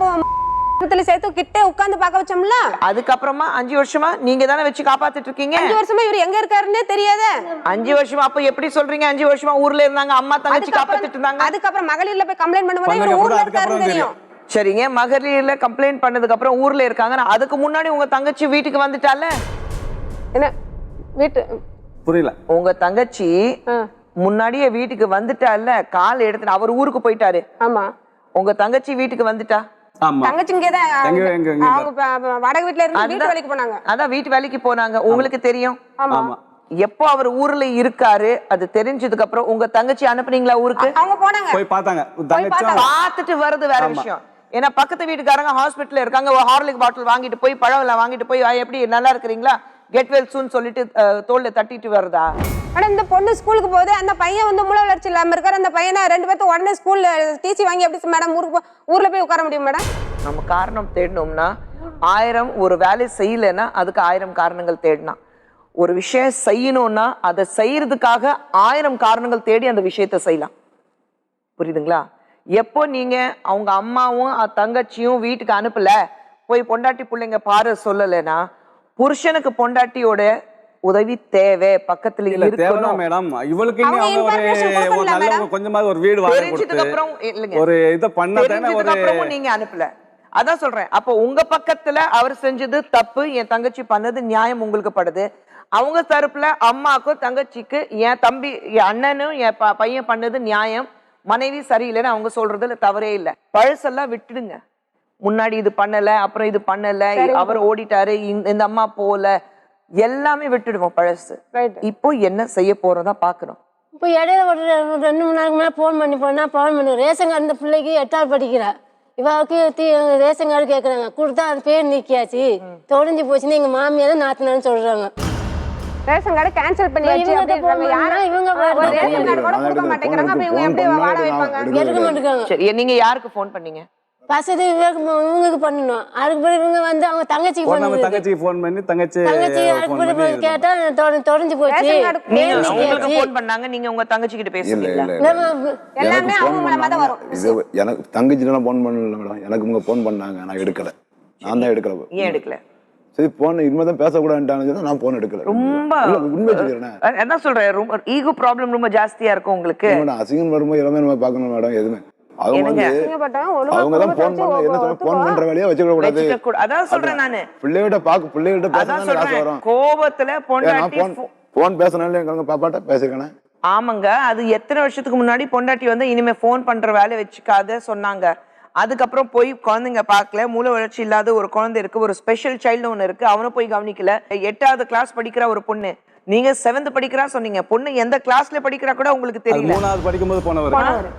Speaker 7: சேர்த்து கிட்ட உட்கார்ந்து பார்க்க வச்சோம்ல.
Speaker 2: அதுக்கப்புறமா 5 வருஷமா நீங்க தானே வச்சு காப்பாத்திட்டு இருக்கீங்க.
Speaker 7: 5 வருஷமா இவர் எங்க இருக்காருன்னே தெரியாதே.
Speaker 2: 5 வருஷமா அப்ப எப்படி சொல்றீங்க? 5 வருஷமா ஊர்ல இருந்தாங்க, அம்மா தங்கச்சி காப்பாத்திட்டு இருந்தாங்க.
Speaker 7: அதுக்கப்புறம் மகளிர்ல போய் கம்ப்ளைண்ட் பண்ணும்போது இவர் ஊர்ல இருக்காருன்னு தெரியும்.
Speaker 2: சரிங்க, மகளிர்ல கம்ப்ளைண்ட் பண்ணதுக்கு அப்புறம் ஊர்ல இருக்காங்க, அதுக்கு முன்னாடி உங்க தங்கச்சி வீட்டுக்கு வந்துட்டால.
Speaker 7: என்ன வீட்டு
Speaker 6: புரியல?
Speaker 2: உங்க தங்கச்சி முன்னாடியே வீட்டுக்கு வந்துட்டால, கால் எடுத்து அவர் ஊருக்கு போயிட்டாரு.
Speaker 7: ஆமா,
Speaker 2: உங்க தங்கச்சி வீட்டுக்கு வந்துட்டா.
Speaker 7: வாடகை வீட்டுல இருந்து வீட்டு வேலைக்கு போனாங்க.
Speaker 2: அதான் வீட்டு வேலைக்கு போனாங்க, உங்களுக்கு தெரியும். எப்போ அவர் ஊர்ல இருக்காரு அது தெரிஞ்சதுக்கு அப்புறம் உங்க தங்கச்சி அனுப்புனீங்களா ஊருக்கு?
Speaker 7: அவங்க போனாங்க,
Speaker 6: போய் பார்த்தாங்க.
Speaker 2: பார்த்துட்டு வருது வேற விஷயம். ஏன்னா பக்கத்து வீட்டுக்காரங்க ஹாஸ்பிட்டல்ல இருக்காங்க, ஒரு ஹார்லிக் பாட்டில் வாங்கிட்டு போய் பழம் எல்லாம் வாங்கிட்டு போய் எப்படி நல்லா இருக்கிறீங்களா கெட் வெல் சூன் சொல்லிட்டு தோல்ல தட்டிட்டு வருதா?
Speaker 7: ஆனா இந்த பொண்ணு ஸ்கூலுக்கு போகுது, அந்த பையன் வந்து மூளை வளர்ச்சி இல்லாம இருக்காரு. அந்த பையனை 2 பேர்த்து உடனே ஸ்கூல்ல டிசி வாங்கி எப்படி மேடம் ஊர்ல போய் உட்கார முடியும் மேடம்?
Speaker 2: நம்ம காரணம் தேடணும்னா 1000 ஒரு வேலை செய்யலைன்னா அதுக்கு 1000 காரணங்கள் தேடலாம். ஒரு விஷயம் செய்யணும்னா அதை செய்யறதுக்காக 1000 காரணங்கள் தேடி அந்த விஷயத்த செய்யலாம். புரியுதுங்களா? எப்போ நீங்க அவங்க அம்மாவும் தங்கச்சியும் வீட்டுக்கு அனுப்பல, போய் பொண்டாட்டி பிள்ளைங்க பாரு சொல்லலைன்னா புருஷனுக்கு பொண்டாட்டியோட உதவி தேவை, பக்கத்துல இருக்கணும்
Speaker 6: மேடம். இவளுக்கு கொஞ்சமா ஒரு வீடு வாங்கி கொடுத்து ஒரு இத பண்ணதானே ஒரு
Speaker 2: நீங்க அனுப்பல. அதான் சொல்றேன். அப்போ உங்க பக்கத்துல அவர் செஞ்சது தப்பு, என் தங்கச்சி பண்ணது நியாயம் உங்களுக்கு படுது. அவங்க தரப்புல அம்மாக்கும் தங்கச்சிக்கு என் தம்பி என் அண்ணனும் என் பையன் பண்ணது நியாயம், மனைவி சரியில்லைன்னு அவங்க சொல்றதுல தவறே இல்லை. பழசெல்லாம் விட்டுடுங்க. முன்னாடி இது பண்ணல, அப்புறம் இது பண்ணல, அவர் ஓடிட்டாரு, இந்த அம்மா போல, எல்லாமே விட்டுடுவோம் பழசு. இப்போ என்ன செய்ய போறதா பாக்குறோம்.
Speaker 5: இப்போ இடையில ஒரு 2-3 நாளுக்கு மேலே ஃபோன் பண்ணி ரேஷன் கார்டு இந்த பிள்ளைக்கு 8ஆவது படிக்கிறா, இவாவுக்கு ரேஷன் கார்டு கேட்குறாங்க, கொடுத்தா அது பேர் நீக்கியாச்சு, தொலைஞ்சு போச்சுன்னு எங்கள் மாமியார் தான் நாத்தினான்னு சொல்கிறாங்க.
Speaker 7: ரேஷன் கார்டு கேன்சல் பண்ணியாச்சு அப்படின்றாங்க. யாரும் இவங்க ரேஷன் கார்டு கூட கொடுக்க மாட்டேங்கிறாங்க. அப்ப இவங்க எப்படி வாழ வைப்பாங்க?
Speaker 5: எடுக்க மாட்டேங்காங்க.
Speaker 2: சரி, நீங்க யாருக்கு ஃபோன் பண்ணீங்க?
Speaker 5: ஃபர்ஸ்ட் இவங்களுக்கு பண்ணணும். அதுக்கு பிறகு இவங்க வந்து அவங்க தங்கச்சிக்கு
Speaker 6: ஃபோன் பண்ணி தங்கச்சி
Speaker 5: அதுக்கு பிறகு கேட்டா தொலைஞ்சு போச்சு.
Speaker 2: உங்களுக்கு ஃபோன் பண்ணாங்க, நீங்க உங்க தங்கச்சி கிட்ட பேசுறீங்களா?
Speaker 7: எல்லாமே அவங்க மூலமா தான் வரும்.
Speaker 4: இது எனக்கு தங்கச்சிலாம் ஃபோன் பண்ணல மேடம், எனக்கு உங்க ஃபோன் பண்ணாங்க, நான் எடுக்கல. நான் தான் எடுக்கல.
Speaker 2: ஏன் எடுக்கல?
Speaker 4: சரி, போன் இனிமேதான் பேசக்கூடாதுன்னு நான் போன் எடுக்கல.
Speaker 2: ரொம்ப
Speaker 4: உண்மை சொல்லிடுறேன்.
Speaker 2: என்ன சொல்றேன், ரொம்ப ஈகோ ப்ராப்ளம் ரொம்ப ஜாஸ்தியா இருக்கும் உங்களுக்கு.
Speaker 4: அசிங்கம் வரும்போது எல்லாமே நம்ம பார்க்கணும் மேடம். எதுவுமே அவங்க வந்து அவங்க தான் போன் பண்ண என்ன சொல்ற போன் பண்ற வேலையா வச்சுக்க கூடாது.
Speaker 2: அதான் சொல்றேன் நானு.
Speaker 4: பிள்ளைகிட்ட பேசினா காசு வரும்.
Speaker 2: கோபத்துல பொண்டாட்டி
Speaker 4: போன் பேசனால எங்க பாப்பாட்ட பேசிருக்கேன்.
Speaker 2: ஆமாங்க, அது எத்தனை வருஷத்துக்கு முன்னாடி பொண்டாட்டி வந்து இனிமே போன் பண்ற வேலை வச்சுக்காத சொன்னாங்க. அதுக்கப்புறம் போய் குழந்தைங்க பார்க்கல, மூளை வளர்ச்சி இல்லாத ஒரு குழந்தை இருக்கு, ஒரு ஸ்பெஷல் சைல்டு ஒன்று இருக்கு, அவனை போய் கவனிக்கல. 8வது கிளாஸ் படிக்கிற ஒரு பொண்ணு, நீங்க 7th படிக்கிறா சொன்னீங்க, பொண்ணு எந்த கிளாஸ்ல படிக்கிறா கூட உங்களுக்கு தெரியல.
Speaker 6: 3வது படிக்கும்போது போனவர்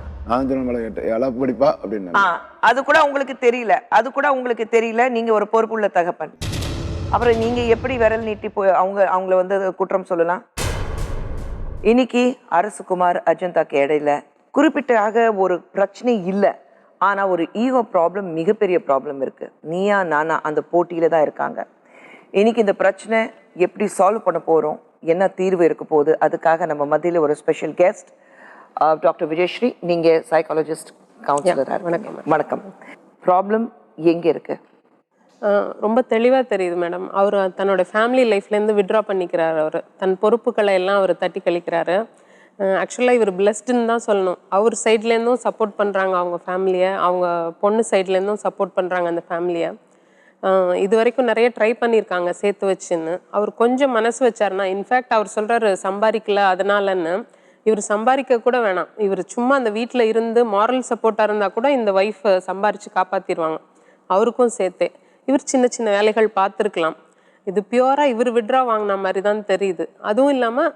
Speaker 4: படிப்பா அப்படின்னு
Speaker 2: அது கூட உங்களுக்கு தெரியல. உங்களுக்கு தெரியல. நீங்க ஒரு பொறுப்புள்ள தகப்பன். அப்புறம் நீங்க எப்படி விரல் நீட்டி போய் அவங்கள வந்து குற்றம் சொல்லலாம்? இன்னைக்கு அரசுகுமார் அஜந்தாக்கு இடையில குறிப்பிட்டாக ஒரு பிரச்சனை இல்லை, ஆனா ஒரு ஈகோ ப்ராப்ளம், மிகப்பெரிய ப்ராப்ளம் இருக்கு. நீயா நானா அந்த போட்டியில தான் இருக்காங்க. இன்னைக்கு இந்த பிரச்சனை எப்படி சால்வ் பண்ண போறோம், என்ன தீர்வு இருக்க போகுது, அதுக்காக நம்ம மத்தியில் ஒரு ஸ்பெஷல் கெஸ்ட் டாக்டர் விஜயஸ்ரீ. நீங்க சைக்காலஜிஸ்ட், கவுன்சிலர். வணக்கம். ப்ராப்ளம் எங்க இருக்கு?
Speaker 9: ரொம்ப தெளிவாக தெரியுது மேடம். அவர் தன்னோட ஃபேமிலி லைஃப்லேருந்து விட்ரா பண்ணிக்கிறார். அவர் தன் பொறுப்புகளை எல்லாம் அவர் தட்டி கழிக்கிறாரு. ஆக்சுவலாக இவர் பிளஸ்டுன்னு தான் சொல்லணும். அவர் சைட்லேருந்தும் சப்போர்ட் பண்ணுறாங்க அவங்க ஃபேமிலியை, அவங்க பொண்ணு சைட்லேருந்தும் சப்போர்ட் பண்ணுறாங்க அந்த ஃபேமிலியை. இது வரைக்கும் நிறைய ட்ரை பண்ணியிருக்காங்க சேர்த்து வச்சுன்னு. அவர் கொஞ்சம் மனசு வச்சாருன்னா, இன்ஃபேக்ட் அவர் சொல்கிறாரு சம்பாதிக்கல அதனாலன்னு. இவர் சம்பாதிக்க கூட வேணாம், இவர் சும்மா அந்த வீட்டில் இருந்து மாரல் சப்போர்ட்டாக இருந்தால் கூட இந்த ஒய்ஃப் சம்பாரித்து காப்பாற்றிடுவாங்க அவருக்கும் சேர்த்தே. இவர் சின்ன சின்ன வேலைகள் பார்த்துருக்கலாம். இது பியூராக இவர் விட்ரா வாங்கின மாதிரி தான் தெரியுது. அதுவும் இல்லாமல்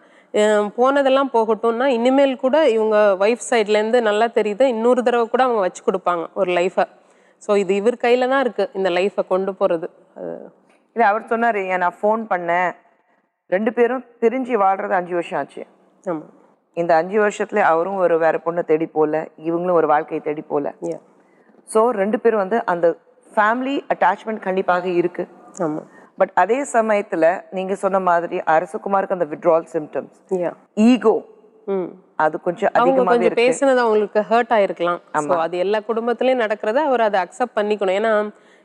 Speaker 9: போனதெல்லாம் போகட்டும்னா இனிமேல் கூட இவங்க ஒய்ஃப் சைட்லேருந்து நல்லா தெரியுது, இன்னொரு தடவை கூட அவங்க வச்சு கொடுப்பாங்க ஒரு லைஃபை. ஸோ இது இவர் கையில் தான் இருக்குது இந்த லைஃப்பை கொண்டு போகிறது.
Speaker 2: இல்லை, அவர் சொன்னார், நான் ஃபோன் பண்ணேன், 2 பேரும் பிரிஞ்சு வாழ்கிறது 5 வருஷம் ஆச்சு.
Speaker 9: ஆமாம்.
Speaker 2: இந்த 5 வருஷத்துல அவரும் ஒரு வேற பொண்ணை தேடி போகல, இவங்களும் ஒரு வாழ்க்கையை தேடி போகல. ஸோ 2 பேரும் வந்து அந்த ஃபேமிலி அட்டாச்மெண்ட் கண்டிப்பாக இருக்கு.
Speaker 9: ஆமாம்.
Speaker 2: பட் அதே சமயத்துல நீங்க சொன்ன மாதிரி அரசகுமாருக்கு அந்த விட்ரால் சிம்டம்ஸ், ஈகோ, அது கொஞ்சம் அதிகமாக இருக்கு.
Speaker 9: பேசினது அவங்களுக்கு ஹர்ட் ஆயிருக்கலாம். ஸோ அது எல்லா குடும்பத்திலையும் நடக்கிறத அவர் அதை அக்செப்ட் பண்ணிக்கணும். ஏன்னா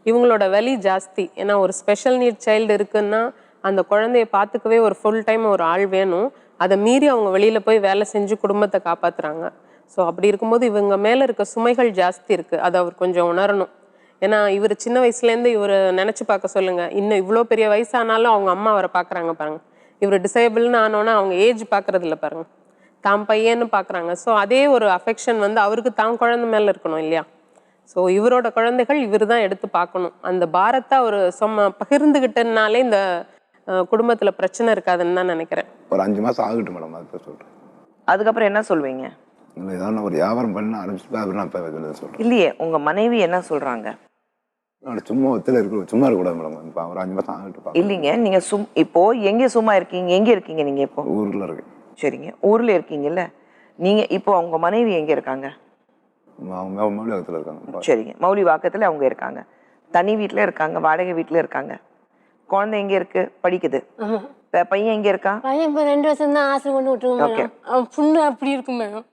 Speaker 9: இவங்களோட வலி ஜாஸ்தி. ஏன்னா ஒரு ஸ்பெஷல் நீட் சைல்டு இருக்குன்னா அந்த குழந்தைய பார்த்துக்கவே ஒரு ஃபுல் டைம் ஒரு ஆள் வேணும். அதை மீறி அவங்க வெளியில் போய் வேலை செஞ்சு குடும்பத்தை காப்பாற்றுறாங்க. ஸோ அப்படி இருக்கும்போது இவங்க மேலே இருக்க சுமைகள் ஜாஸ்தி இருக்குது. அதை அவர் கொஞ்சம் உணரணும். ஏன்னா இவர் சின்ன வயசுலேருந்து இவர் நினச்சி பார்க்க சொல்லுங்கள், இன்னும் இவ்வளோ பெரிய வயசானாலும் அவங்க அம்மா அவரை பார்க்குறாங்க பாருங்கள். இவர் டிசேபிள்னு ஆனோன்னா அவங்க ஏஜ் பார்க்குறது இல்லை பாருங்கள், தான் பையன்னு பார்க்குறாங்க. ஸோ அதே ஒரு அஃபெக்ஷன் வந்து அவருக்கு தான் குழந்தை மேலே இருக்கணும் இல்லையா? ஸோ இவரோட குழந்தைகள் இவர் தான் எடுத்து பார்க்கணும். அந்த பாரத்தை அவர் பகிர்ந்துகிட்டனாலே இந்த குடும்பத்தில் பிரச்சனை இருக்காதுன்னு தான் நினைக்கிறேன்.
Speaker 4: ஒரு 5 மாதம் ஆகட்டும் மேடம், அதுக்கு சொல்கிறேன்.
Speaker 2: அதுக்கப்புறம் என்ன சொல்வீங்க?
Speaker 4: ஏதாவது ஒரு வியாபாரம் பண்ண ஆரம்பிச்சுட்டு சொல்கிறேன்.
Speaker 2: இல்லையே, உங்கள் மனைவி என்ன சொல்கிறாங்க?
Speaker 4: சும்மா ஒத்துல இருக்கு, சும்மா இருக்கக்கூடாது மேடம். இப்போ ஒரு 5 மாதம் ஆகட்டும்.
Speaker 2: இல்லைங்க, நீங்கள் இப்போ எங்கே சும்மா இருக்கீங்க? எங்கே இருக்கீங்க நீங்கள் இப்போ?
Speaker 4: ஊரில் இருக்கு.
Speaker 2: சரிங்க, ஊரில் இருக்கீங்கல்ல. நீங்கள் இப்போ அவங்க மனைவி எங்கே இருக்காங்க?
Speaker 4: மௌலிவாக்கத்தில் இருக்காங்க.
Speaker 2: சரிங்க, மௌலிவாக்கத்தில் அவங்க இருக்காங்க. தனி வீட்டில் இருக்காங்க, வாடகை வீட்டில் இருக்காங்க. குழந்தை எங்கே இருக்கு? படிக்குது. பையன் எங்கே இருக்கான்?
Speaker 5: பையன் இப்போ 2 வருஷம் தான் ஆசை கொண்டு விட்டுருவோம் மேடம். அவன் புண்ணு அப்படி இருக்கும் மேடம்.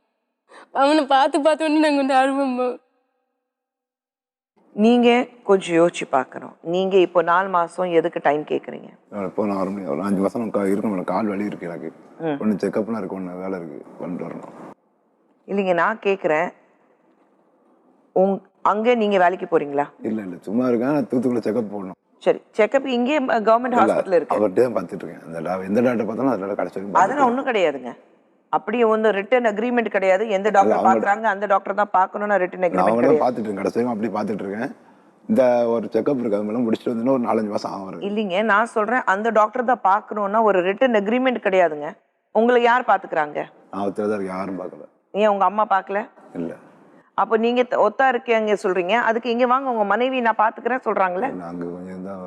Speaker 5: அவனை பார்த்து வந்து நாங்கள் வந்து அழுவோம்.
Speaker 2: நீங்க கொஞ்சம் யோசிச்சு பார்க்கணும். நீங்க இப்போ 4 மாசம் எதுக்கு டைம் கேட்குறீங்க?
Speaker 4: இப்போ நான் 5 மாசம் இருக்கணும். கால் வலி இருக்கு எனக்கு, ஒன்று செக்அப்லாம் இருக்கு, ஒன்று வேலை இருக்கு, பண்ணிட்டு வரணும்.
Speaker 2: இல்லைங்க, நான் கேட்குறேன், அங்கே நீங்க வேலைக்கு போறீங்களா?
Speaker 4: இல்ல இல்ல சும்மா இருக்கேன். நான் தூத்துக்குள்ள செக்அப் போடணும்.
Speaker 2: சரி, செக்அப் இங்கே கவர்மெண்ட் ஹாஸ்பிட்டல் இருக்கு.
Speaker 4: அவர்கிட்ட தான் பார்த்துட்டு இருக்கேன். எந்த டாக்டர் பார்த்தாலும் அதோட கடைசி வரைக்கும்
Speaker 2: அதெல்லாம் ஒண்ணும் கிடையாதுங்க. அப்படியே வந்து ரிட்டன் அக்ரிமெண்ட் கிடையாது. எந்த டாக்டர் பாக்குறாங்க அந்த டாக்டர் தான் பார்க்கணும்னா ரிட்டன் அக்ரிமெண்ட்
Speaker 4: அவங்க
Speaker 2: கிடையாது.
Speaker 4: பார்த்துட்டு இருக்கேன். கடைசி வரைக்கும் அப்படி பார்த்துட்டு இருக்கேன். இந்த ஒரு செக்அப் இருக்கு, அது மேலே முடிச்சுட்டு வந்து ஒரு 4-5 மாசம் ஆகும்.
Speaker 2: இல்லைங்க, நான் சொல்றேன் அந்த டாக்டர் தான் பார்க்கணும்னா ஒரு ரிட்டன் அக்ரிமெண்ட் கிடையாதுங்க. உங்களை யார் பாத்துக்கிறாங்க?
Speaker 4: நான் ஒருத்தர் தான் இருக்கேன், யாரும் பார்க்கல.
Speaker 2: ஏன் உங்க அம்மா பார்க்கல?
Speaker 4: இல்ல.
Speaker 2: அப்போ நீங்க ஒத்தா இருக்கீங்க சொல்றீங்க, அதுக்கு இங்க வாங்க உங்க மனைவி நான் பாத்துக்கிறேன் சொல்றாங்களே.
Speaker 4: அங்க கொஞ்சம் தான்.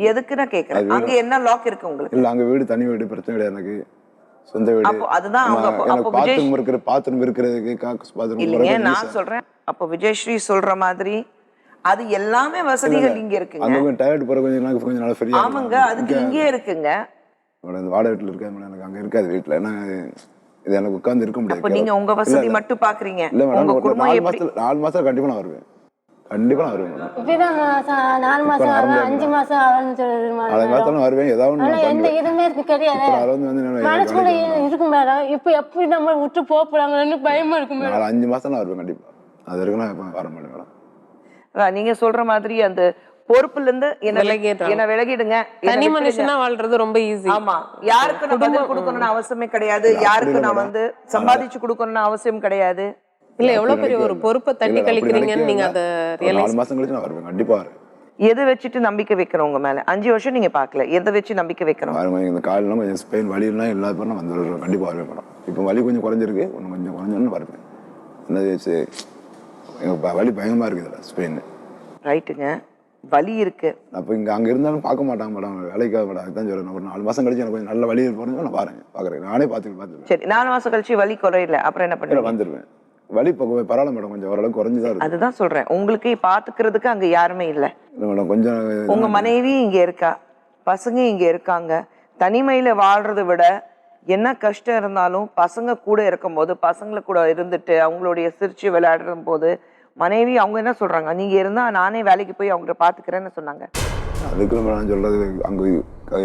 Speaker 2: எதுக்கு நான் கேக்குறேன், அங்க என்ன லாக் இருக்கு உங்களுக்கு?
Speaker 4: இல்ல, அங்க வீடு தனி வீடு, பிரச்சனை கிடையாது. எனக்கு சொந்த வீடு.
Speaker 2: அப்போ அதுதான் அவங்க
Speaker 4: அப்போ பாத்ரூம் இருக்கிறதுக்கு காக்கஸ் பாத்ரூம்
Speaker 2: இல்லைங்க, நான் சொல்றேன் அப்போ விஜயஸ்ரீ சொல்ற மாதிரி அது எல்லாமே வசதிகள் இங்க இருக்குங்க.
Speaker 4: அங்க டயர்ட் போற கொஞ்சம் நாள் ஃப்ரீயா.
Speaker 2: ஆமாங்க, அதுக்கு இங்கே இருக்குங்க.
Speaker 4: இந்த வாடகை வீட்டுல இருக்காது, எனக்கு அங்க இருக்காது வீட்டுல. ஏன்னா இது எனக்கு உட்கார்ந்து இருக்க முடியாது.
Speaker 2: அப்ப நீங்க உங்க வசதி மட்டும் பாக்குறீங்க.
Speaker 4: உங்க குடும்பம் 4 மாசம் கண்டிப்பா நான் வருவேன். கண்டிப்பா நான் வருவேன்.
Speaker 5: இப்பதான் 4 மாசம் 5 மாசம் ஆகும்னு சொல்லுமா?
Speaker 4: 4 மாசம் வருவேன். ஏதாவது
Speaker 5: எந்த இதுமே கிடையாது. மனசு கூட இருக்கு மேடம். இப்ப எப்படி நம்ம விட்டு போறாங்கன்னு பயமா இருக்கு மேடம்.
Speaker 4: 5 மாசம் நான் வருவேன் கண்டிப்பா. அது வரைக்கும் நான் வர மாட்டேன் மேடம்.
Speaker 2: நீங்க சொல்ற மாதிரி அந்த பொறுப்புல இருந்து என்ன விலகிடுங்க.
Speaker 9: தனி மனுஷனா வாழ்றது ரொம்ப ஈஸி.
Speaker 2: ஆமா, யாருக்கு நான் பதில் கொடுக்கணும்னு அவசியமே கிடையாது. யாருக்கு நான் வந்து சம்பாதிச்சு கொடுக்கணும்னு அவசியம் கிடையாது.
Speaker 9: இல்ல, எவ்வளவு பெரிய ஒரு பொறுப்பை தட்டி கழிக்கிறீங்கன்னு நீங்க அத ரியலைஸ்.
Speaker 4: 4 மாசம் கழிச்சு நான் வருவேன் கண்டிப்பா வரேன்.
Speaker 2: எதை வச்சுட்டு நம்பிக்கை வைக்கணும் உங்க மேல? 5 வருஷம் நீங்க பாக்கல, எதை வச்சு நம்பிக்கை வைக்கணும்?
Speaker 4: இந்த காலெல்லாம் கொஞ்சம் ஸ்பெயின் வலியெல்லாம் எல்லா பேரும் நான் வந்து கண்டிப்பா வருவேன் மேடம். இப்போ வலி கொஞ்சம் குறைஞ்சிருக்கு, இன்னும் கொஞ்சம் குறைஞ்சோன்னு வருவேன். என்னது வலி பயங்கரமா இருக்குது இதில் ஸ்பெயின்.
Speaker 2: ரைட்டுங்க, வலி இருக்கு.
Speaker 4: அப்போ அங்கே இருந்தாலும் பார்க்க மாட்டாங்க மேடம், வேலைக்காக மேடம். அதுதான் சொல்றேன். ஒரு 4 மாசம் கழிச்சு எனக்கு கொஞ்சம் நல்ல வலி போறேன், நான் பார்க்குறேன். நானே பார்த்துருக்கேன்.
Speaker 2: சரி, 4 மாசம் கழிச்சு வலி குறையில அப்புறம் என்ன பண்ணுவீங்க?
Speaker 4: வந்துடுவேன். வலி பரவாயில்ல மேடம், கொஞ்சம் ஓரளவுக்கு குறைஞ்சுதான் இருக்கு.
Speaker 2: அதுதான் சொல்றேன், உங்களுக்கு பாத்துக்கிறதுக்கு அங்க யாருமே இல்லை
Speaker 4: மேடம். கொஞ்சம்
Speaker 2: உங்க மனைவி இங்க இருக்கா, பசங்க இங்க இருக்காங்க. தனிமையில வாழ்றதை விட என்ன கஷ்டம் இருந்தாலும் பசங்க கூட இருக்கும்போது, பசங்களை கூட இருந்துட்டு அவங்களுடைய சிரிச்சு விளையாடுற போது மனைவி அவங்க என்ன சொல்றாங்க, நீங்க இருந்தா நானே வேலைக்கு போய் அவங்கள பாத்துக்கிறேன்னு சொன்னாங்க.
Speaker 4: அதுக்கு நான் சொல்றது, அங்க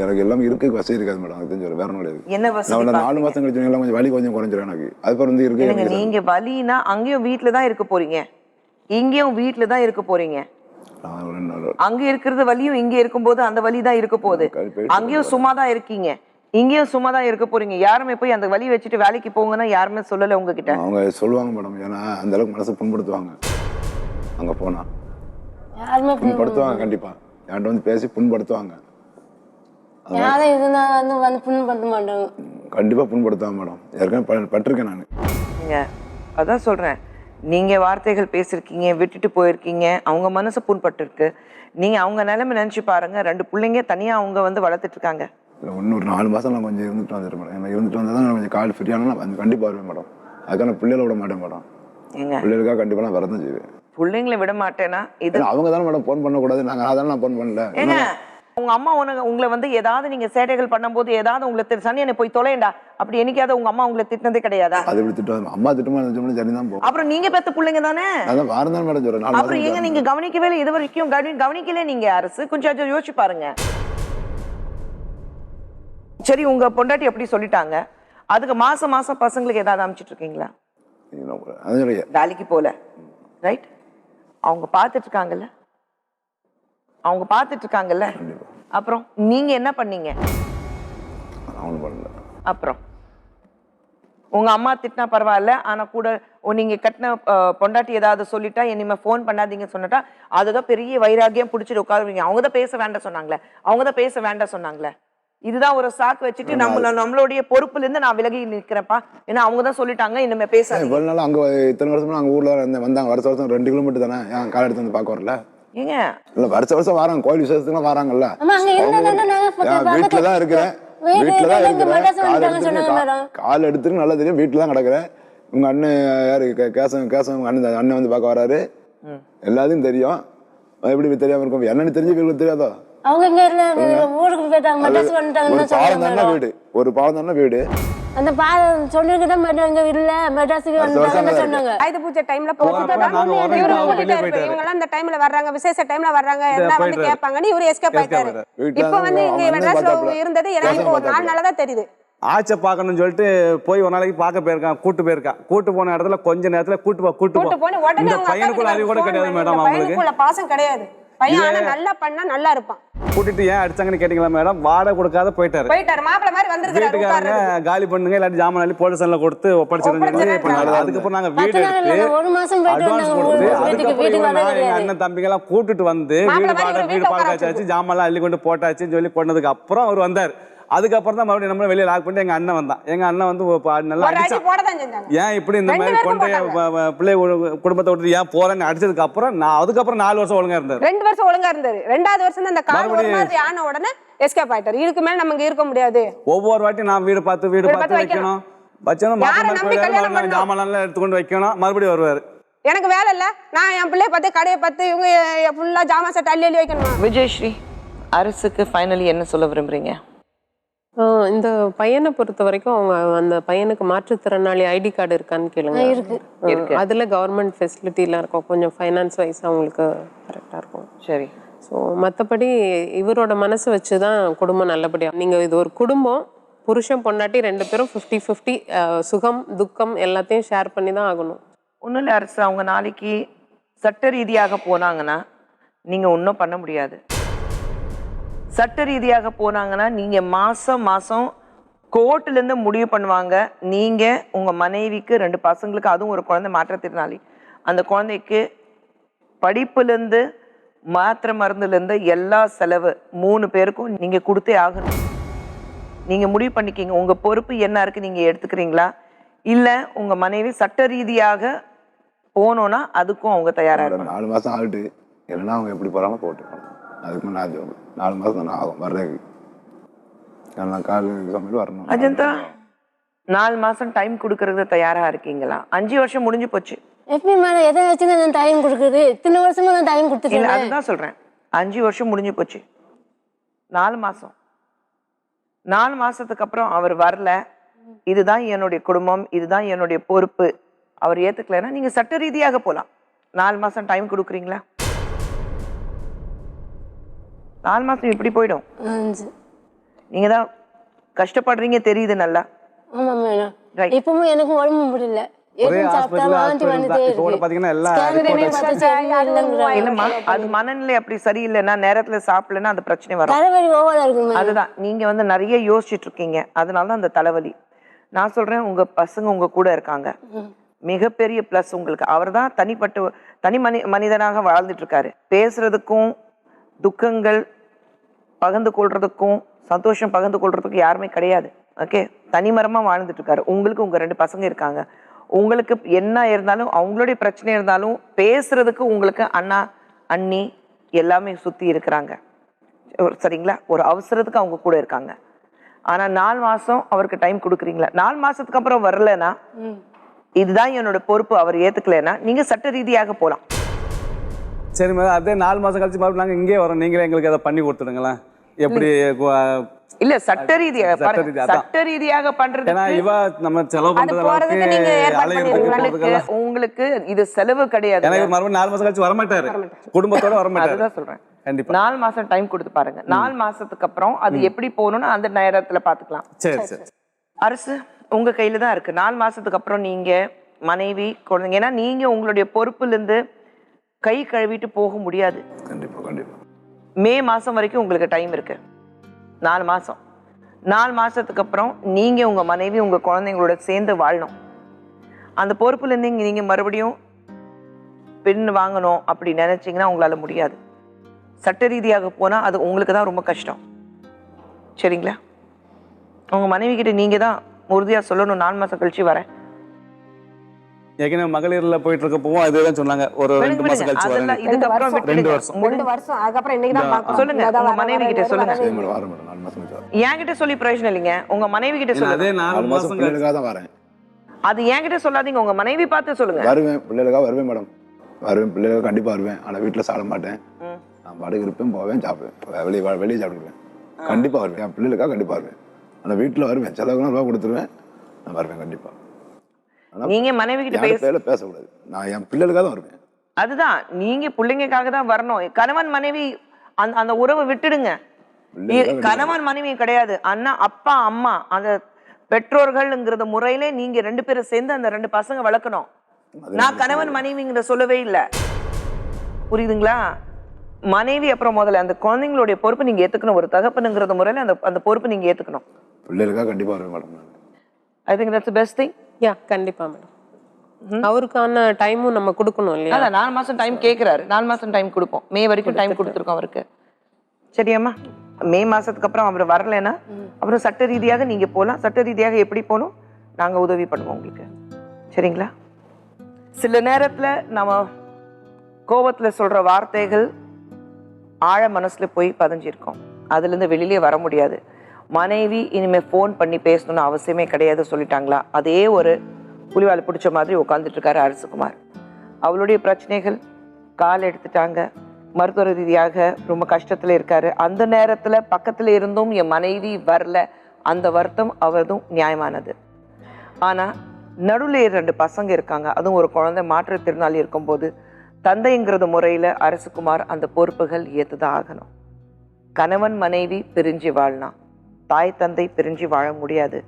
Speaker 4: எனக்கு எல்லாம் இருக்கு, வசதி இருக்காது மேடம். அதுதான் சொல்றேன், வேற கிடையாது.
Speaker 2: என்ன வசதி?
Speaker 4: 4 மாசம் கழிச்சு எல்லாம் கொஞ்சம் வலி கொஞ்சம் குறைஞ்சிரும் எனக்கு. அதுக்கப்புறம் வந்து இருக்கு.
Speaker 2: நீங்க வலினா அங்கேயும் வீட்டுல தான் இருக்க போறீங்க, இங்கேயும் வீட்டுல தான் இருக்க போறீங்க. அங்க இருக்கிறது வலியும் இங்க இருக்கும்போது அந்த வலி தான் இருக்க போகுது. அங்கேயும் சும்மா தான் இருக்கீங்க, இங்கேயும் சும்மா தான் இருக்க போறீங்க. யாருமே போய் அந்த வலி வச்சுட்டு வேலைக்கு போங்கன்னா யாருமே சொல்லல உங்ககிட்ட.
Speaker 4: அவங்க சொல்லுவாங்க மேடம், ஏன்னா அந்த அளவுக்கு மனசு புண்படுத்துவாங்க. அங்க போனா புண்படுத்துவாங்க கண்டிப்பா. என்கிட்ட வந்து பேசி புண்படுத்துவாங்க. கண்டிப்பா புண்படுத்துவாங்க மேடம். ஏற்கனவே பட்டிருக்கேன் நான்.
Speaker 2: அதான் சொல்றேன், நீங்க வார்த்தைகள் பேசிருக்கீங்க, விட்டுட்டு போயிருக்கீங்க, அவங்க மனசு புண்பட்டு இருக்கு. நீங்க அவங்க நிலைமை நினைச்சு பாருங்க. 2 பிள்ளைங்க தனியா அவங்க வந்து வளர்த்துட்டு இருக்காங்க.
Speaker 4: இன்னொரு 4 மாசம் நான் கொஞ்சம் இருந்துட்டு வந்துடுறேன் மேடம். இருந்துட்டு வந்தா தான் கொஞ்சம் கால் ஃப்ரீயானா நான் கண்டிப்பா வருவேன் மேடம். அதுக்கான பிள்ளைகளை விட மாட்டேன் மேடம். பிள்ளைகளுக்காக கண்டிப்பா நான் வரதான் செய்வேன்.
Speaker 2: பிள்ளைங்களை விட மாட்டேன்னா இது
Speaker 4: அவங்க தானே மேடம் போன் பண்ணக்கூடாது. நான் போன் பண்ணல.
Speaker 2: உங்க அம்மா உங்களை வந்து ஏதாவது நீங்க சேட்டைகள் பண்ணும்போது ஏதாவது உங்களை சனியனை போய் தொலைண்டா அப்படி என்னைக்காவது உங்க அம்மா உங்களை திட்டினதே கிடையாதா?
Speaker 4: அது எப்படி திட்டம், அம்மா திட்டமா சரிதான் போகும்.
Speaker 2: அப்புறம் நீங்க பெத்த பிள்ளைங்க தானே.
Speaker 4: அதான் வாரம் தான் மேடம் சொல்றேன்.
Speaker 2: அப்புறம் எங்க நீங்க கவனிக்கவே இல்லை இது வரைக்கும்? கவனிக்கல நீங்க அரசு. கொஞ்சம் யோசிச்சு பாருங்க. சரி, உங்க பொண்டாட்டி எப்படி சொல்லிட்டாங்க, அதுக்கு மாசம் மாசம் பசங்களுக்கு ஏதாவது அமைச்சிட்டு இருக்கீங்களா? வேலைக்கு போல, ரைட்? அவங்க பார்த்துட்டு இருக்காங்கல்ல, அவங்க பார்த்துட்டு இருக்காங்கல்ல. அப்புறம் நீங்க என்ன பண்ணீங்க? அப்புறம் உங்க அம்மா திட்டினா பரவாயில்ல, ஆனா கூட நீங்க கட்டின பொண்டாட்டி ஏதாவது சொல்லிட்டா இனிமே போன் பண்ணாதீங்க சொன்னட்டா அதுதான் பெரிய வைராகியம் பிடிச்சிட்டு உட்காருவீங்க. அவங்க தான் பேச வேண்டாம் சொன்னாங்களே, அவங்க தான் பேச வேண்டாம் சொன்னாங்களே. இதுதான் ஒரு சாக்கு வச்சுட்டு நம்மளுடைய பொறுப்புல இருந்து நான் விலகி நிக்கிறேன்ப்பா, ஏன்னா அவங்க தான் சொல்லிட்டாங்க இனிமே பேசாதீங்க.
Speaker 4: இவ்வளவு நாள் அங்க இத்தனை வருஷமா அங்க ஊர்ல வந்தாங்க. வருஷம் 2 கிலோமீட்டர் தானே. ஏன் கால் எடுத்து வந்து பாக்க வரல?
Speaker 2: ஏங்க
Speaker 4: இல்ல, வருஷம் வராங்க, கோயில் விசேஷத்துக்கு வராங்கல்ல. வீட்டுலதான் இருக்கிறேன், வீட்டுலதான் இருக்கிறேன். கால் எடுத்துட்டு நல்லா தெரியும், வீட்டுலதான் கிடக்குறேன். உங்க அண்ணன் யாரு கேசவன் அண்ணன் வந்து பாக்க வராரு, எல்லாத்தையும் தெரியும். எப்படி தெரியாம இருக்கும்? என்னன்னு தெரிஞ்சு வீட்டுக்கு தெரியாதோ? ஒரு பாலம் தானே வீடு.
Speaker 5: அந்த பாலம் சொல்லிக்கிட்ட மாட்டாங்க, இல்ல மெட்ராஸுக்கு வந்துட்டாங்க சொன்னாங்க. ஆயுத பூஜை டைம்ல இவங்க அந்த டைம்ல வர்றாங்க, விசேஷ டைம்ல வர்றாங்க, எல்லாம் வந்து கேட்பாங்கன்னு இவரு எஸ்கேப் ஆயிட்டாரு. இப்ப வந்து இங்க மெட்ராஸ்ல இருந்தது எனக்கு இப்போ 4 நாளா தான் தெரியுது.
Speaker 6: ஆச்சை பார்க்கணும்னு சொல்லிட்டு போய் ஒரு நாளைக்கு பார்க்க போயிருக்கான், கூட்டு போன இடத்துல கொஞ்ச நேரத்துல கூட்டு
Speaker 7: போன உடனே
Speaker 6: இந்த
Speaker 7: அவங்க
Speaker 6: பையனுக்குள்ள அறிவு கூட கிடையாது மேடம். அவங்களுக்கு
Speaker 7: பையனுக்குள்ள பாசம் கிடையாது. பையன் ஆனா நல்லா பண்ணா நல்லா இருப்பான்.
Speaker 6: கூட்டிட்டு ஏன் அடிச்சாங்கன்னு கேட்டீங்களா மேடம்? வாடகை கொடுக்காத போயிட்டாரு.
Speaker 7: மாப்பிள்ளை மாதிரி வந்திருக்காரு.
Speaker 6: வீட்டுக்காரங்க காலி பண்ணுங்க இல்லாட்டி ஜாமான் அள்ளி போலீஸ் ஸ்டேஷன்ல கொடுத்து ஒப்படைச்சிருங்க. அதுக்கப்புறம் நாங்க வீடு எடுத்து
Speaker 5: ஒரு மாசம்
Speaker 6: அட்வான்ஸ் கொடுத்து அதுக்கப்புறம் எங்க அண்ணன் தம்பிங்க எல்லாம் கூட்டிட்டு வந்து வீடு பாக்காச்சாச்சு, ஜாமான் அள்ளி கொண்டு போட்டாச்சுன்னு சொல்லி கொண்டதுக்கு அப்புறம் அவர் வந்தார். அதுக்கப்புறம் தான் மறுபடியும் நம்ம வெளியே லாக் பண்ணிட்டு எங்க அண்ணன் வந்தான். எங்க அண்ணன் வந்து நல்லா ஏன் இப்படி இந்த மாதிரி கொண்டு பிள்ளை குடும்பத்தை விட்டு ஏன் போறேன்னு அடிச்சதுக்கு அப்புறம் அதுக்கப்புறம் 4 வருஷம் ஒழுங்கா இருந்தாரு.
Speaker 7: 2 வருஷம் ஒழுங்கா இருந்தாரு. 2வது வருஷம் தான் அந்த கால் ஒரு மாதிரி ஆன உடனே எஸ்கேப் ஆயிட்டாரு. இதுக்கு மேல நம்ம இங்க இருக்க முடியாது.
Speaker 6: ஒவ்வொரு வாட்டி நான் வீடு பார்த்து வைக்கணும், வச்சனும் ஜாமான் எல்லாம் எடுத்துக்கொண்டு வைக்கணும், மறுபடியும் வருவாரு.
Speaker 7: எனக்கு வேலை இல்ல, நான் என் பிள்ளைய பார்த்து கடையை பார்த்து இவங்க ஃபுல்லா ஜாமான் செட் அள்ளி வைக்கணுமா?
Speaker 2: விஜயஸ்ரீ, அரசுக்கு ஃபைனலி என்ன சொல்ல விரும்புறீங்க?
Speaker 9: இந்த பையனை பொறுத்த வரைக்கும் அவங்க அந்த பையனுக்கு மாற்றுத்திறனாளி ஐடி கார்டு இருக்கான்னு கேளுங்க. இருக்கு. அதுல கவர்மெண்ட் ஃபெசிலிட்டிலாம் இருக்கும், கொஞ்சம் ஃபைனான்ஸ் வைஸ் அவங்களுக்கு கரெக்டா இருக்கும்.
Speaker 2: சரி.
Speaker 9: ஸோ மற்றபடி இவரோட மனசு வச்சு தான் குடும்பம் நல்லபடியா. நீங்க இது ஒரு குடும்பம், புருஷன் பொண்டாட்டி 2 பேரும் 50-50 சுகம் துக்கம் எல்லாத்தையும் ஷேர் பண்ணி தான் ஆகணும்.
Speaker 2: ஒன்றும் இல்லை அரசு, அவங்க நாளைக்கு சட்ட ரீதியாக போனாங்கன்னா நீங்க ஒன்றும் பண்ண முடியாது. சட்ட ரீதியாக போனாங்கன்னா நீங்க மாசம் கோர்ட்லேருந்து முடிவு பண்ணுவாங்க. நீங்க உங்க மனைவிக்கு 2 பசங்களுக்கு, அதுவும் ஒரு குழந்தை மாற்றுத்திறனாளி, அந்த குழந்தைக்கு படிப்புலேருந்து மாத்திரை மருந்துலேருந்து எல்லா செலவு 3 பேருக்கும் நீங்க கொடுத்தே ஆகணும். நீங்க முடிவு பண்ணிக்கிங்க உங்க பொறுப்பு என்ன இருக்கு, நீங்க எடுத்துக்கிறீங்களா இல்லை உங்க மனைவி சட்ட ரீதியாக போனோன்னா அதுக்கும் அவங்க தயாரா இருக்கும்.
Speaker 4: 4 மாசம் ஆகிட்டு இல்லைன்னா அவங்க எப்படி போறாங்க போட்டு அதுக்கு நான் 4 மாசம் தானே ஆகும் வர்றதுக்கு. நான் காலையில் சமையல் வரணும்.
Speaker 2: அஜந்தா, 4 மாசம் டைம் கொடுக்கறது தயாரா இருக்கீங்களா? 5 வருஷம் முடிஞ்சு போச்சு.
Speaker 5: எப்படி மேடம் எதை வச்சு நான் டைம் கொடுக்குறது? இத்தனை வருஷமா நான் டைம் கொடுத்துட்டேன்.
Speaker 2: அதுதான் சொல்றேன், 5 வருஷம் முடிஞ்சு போச்சு. 4 மாசம் 4 மாசத்துக்கு அப்புறம் அவர் வரல, இதுதான் என்னுடைய குடும்பம், இதுதான் என்னுடைய பொறுப்பு, அவர் ஏத்துக்கலைன்னா நீங்க சட்ட ரீதியாக போலாம். 4 மாசம் டைம் கொடுக்குறீங்களா? 4 மாசம் இப்படி போயிடும். நீங்க தான் கஷ்டப்படுறீங்க தெரியுது நல்லா.
Speaker 5: ஆமா மேடம். இப்பவும் எனக்கு உடம்பு முடியல.
Speaker 2: அது மனநிலை அப்படி சரியில்லைன்னா நேரத்துல சாப்பிடலன்னா அந்த பிரச்சனை வரும். அதுதான் நீங்க வந்து நிறைய யோசிச்சுட்டு இருக்கீங்க, அதனாலதான் அந்த தலைவலி. நான் சொல்றேன், உங்க பசங்க உங்க கூட இருக்காங்க, மிகப்பெரிய பிளஸ் உங்களுக்கு. அவர் தான் தனி மனிதனாக வாழ்ந்துட்டு இருக்காரு. பேசுறதுக்கும் துக்கங்கள் பகிர்ந்து கொள்றதுக்கும் சந்தோஷம் பகிர்ந்து கொள்றதுக்கும் யாருமே கிடையாது. ஓகே, தனிமரமா வாழ்ந்துட்டு இருக்காரு. உங்களுக்கு உங்க 2 பசங்க இருக்காங்க. உங்களுக்கு என்ன இருந்தாலும் அவங்களுடைய பிரச்சனை இருந்தாலும் பேசுறதுக்கு உங்களுக்கு அண்ணா அண்ணி எல்லாமே சுத்தி இருக்கிறாங்க. சரிங்களா? ஒரு அவசரத்துக்கு அவங்க கூட இருக்காங்க. ஆனா 4 மாசம் அவருக்கு டைம் கொடுக்குறீங்களா? 4 மாசத்துக்கு அப்புறம் வரலன்னா இதுதான் என்னோட பொறுப்பு, அவர் ஏத்துக்கலைன்னா நீங்க சட்ட ரீதியாக போலாம்.
Speaker 6: சரி மேடம், அதே 4 மாசம் கழிச்சு மறுபடியும் நாங்க இங்கே வரோம், நீங்களே எங்களுக்கு அதை பண்ணி கொடுத்துடுங்களேன். எப்படி
Speaker 2: இல்ல சட்ட ரீதியாக பண்றது,
Speaker 6: நம்ம செலவு பண்றது
Speaker 2: உங்களுக்கு இது செலவு கிடையாது.
Speaker 6: மறுபடியும் 4 மாசம் கழிச்சு வரமாட்டாரு, குடும்பத்தோட வரமாட்டாரு.
Speaker 2: அதுதான் சொல்றேன், கண்டிப்பா 4 மாசம் டைம் கொடுத்து பாருங்க. 4 மாசத்துக்கு அப்புறம் அது எப்படி போகணும்னு அந்த நேரத்துல பாத்துக்கலாம்.
Speaker 6: சரி சரி.
Speaker 2: அரசு உங்க கையில தான் இருக்கு. 4 மாசத்துக்கு அப்புறம் நீங்க மனைவி குழந்தைங்க, ஏன்னா நீங்க உங்களுடைய பொறுப்புல இருந்து கை கழுவிட்டு போக முடியாது.
Speaker 4: கண்டிப்பா கண்டிப்பா.
Speaker 2: மே மாசம் வரைக்கும் உங்களுக்கு டைம் இருக்கு. 4 மாசம் 4 மாசத்துக்கு அப்புறம் நீங்க உங்க மனைவி உங்க குழந்தைங்களோட சேர்ந்து வாழணும். அந்த பொறுப்புல இருந்து நீங்க மறுபடியும் பெண் வாங்கணும் அப்படி நினைச்சீங்கன்னா உங்களால முடியாது. சட்ட ரீதியாக போனா அது உங்களுக்கு தான் ரொம்ப கஷ்டம். சரிங்களா? உங்க மனைவி கிட்ட நீங்க தான் உறுதியா சொல்லணும், 4 மாசம் கழிச்சு வரேன்.
Speaker 6: ஏற்கனவே மகளிர்ல போயிட்டு இருக்க போவோம் அதுதான் சொன்னாங்க, ஒரு 2 மாசம் கழிச்சு வரேன்.
Speaker 2: இதுக்கப்புறம்
Speaker 7: 2 வருஷம் அதுக்கப்புறம் இன்னைக்கு தான் பார்க்கணும்.
Speaker 2: சொல்லுங்க, உங்க மனைவி கிட்ட சொல்லுங்க. என்கிட்ட சொல்லி பிரயோஜனம் இல்லைங்க, உங்க மனைவி கிட்ட சொல்லுங்க.
Speaker 6: அதே 4 மாசம்
Speaker 4: பிள்ளைகளுக்காக தான் வரேன்.
Speaker 2: அது என்கிட்ட சொல்லாதீங்க, உங்க மனைவி பார்த்து சொல்லுங்க.
Speaker 4: வருவேன், பிள்ளைகளுக்காக வருவேன் மேடம், வருவேன், பிள்ளைகளுக்கு கண்டிப்பா வருவேன். ஆனா வீட்டுல சாப்பிட மாட்டேன், நான் பாட்டுக்கு இருப்பேன், போவேன், சாப்பிடுவேன், வெளியே சாப்பிடுவேன். கண்டிப்பா வருவேன், என் பிள்ளைகளுக்காக கண்டிப்பா வருவேன். ஆனா வீட்டுல வருவேன், செலவுக்கு ரூபா கொடுத்துருவேன், நான் வருவேன் கண்டிப்பா.
Speaker 2: நீங்க மனைவி கிட்ட
Speaker 4: பேசக்கூடாது, நான் என் பிள்ளைகளுக்காக தான் வருவேன்.
Speaker 2: அதுதான், நீங்க பிள்ளைங்களுக்காக தான் வரணும். கணவன் மனைவி அந்த உறவை விட்டுடுங்க. கணவன் மனைவி கிடையாது, அண்ணா அப்பா அம்மா, அந்த பெற்றோர்கள்ங்கிறத முறையிலே நீங்க 2 பேரும் சேர்ந்து அந்த 2 பசங்க வளர்க்கணும். நான் கணவன் மனைவிங்கிற சொல்லவே இல்லை. புரியுதுங்களா? மனைவி அப்புறம் முதல்ல அந்த குழந்தைங்களுடைய பொறுப்பு நீங்க ஏத்துக்கணும். ஒரு தகப்பனுங்கிறத முறையில அந்த பொறுப்பு நீங்க ஏத்துக்கணும்.
Speaker 4: பிள்ளைகளுக்காக கண்டிப்பா வருவேன் madam.
Speaker 2: I think that's the best thing.
Speaker 9: Yeah கண்டிப்பா மேடம். அவருக்கான டைமும் நம்ம கொடுக்கணும் இல்லையா?
Speaker 2: அதான் 4 மாசம் டைம் கேட்குறாரு. 4 மாசம் டைம் கொடுப்போம். மே வரைக்கும் டைம் கொடுத்துருக்கோம் அவருக்கு. சரியாம்மா? மே மாசத்துக்கு அப்புறம் அவர் வரலைன்னா அப்புறம் சட்ட ரீதியாக நீங்க போகலாம். சட்ட ரீதியாக எப்படி போகணும் நாங்க உதவி பண்ணுவோம் உங்களுக்கு. சரிங்களா? சில நேரத்துல நம்ம கோபத்துல சொல்ற வார்த்தைகள் ஆழ மனசுல போய் பதிஞ்சிருக்கோம். அதுல இருந்து வெளியிலே வர முடியாது. மனைவி இனிமே ஃபோன் பண்ணி பேசணும்னு அவசியமே கிடையாது சொல்லிட்டாங்களா? அதே ஒரு புலிவால் பிடிச்ச மாதிரி உட்காந்துட்டு இருக்காரு அரசகுமார். அவளுடைய பிரச்சனைகள் கால் எடுத்துட்டாங்க, மருத்துவ ரீதியாக ரொம்ப கஷ்டத்துல இருக்காரு. அந்த நேரத்துல பக்கத்துல இருந்தும் என் மனைவி வரல, அந்த வருத்தம் அவதும் நியாயமானது. ஆனா நடுவில் 2 பசங்க இருக்காங்க, அதுவும் ஒரு குழந்தை மாற்றுத்திறனாளி இருக்கும்போது தந்தைங்கிறது முறையில அரசகுமார் அந்த பொறுப்புகள் ஏத்துதான் ஆகணும். கணவன் மனைவி பிரிஞ்சு வாழலாம், தாய் தந்தை பிரிஞ்சு வாழ முடியாது.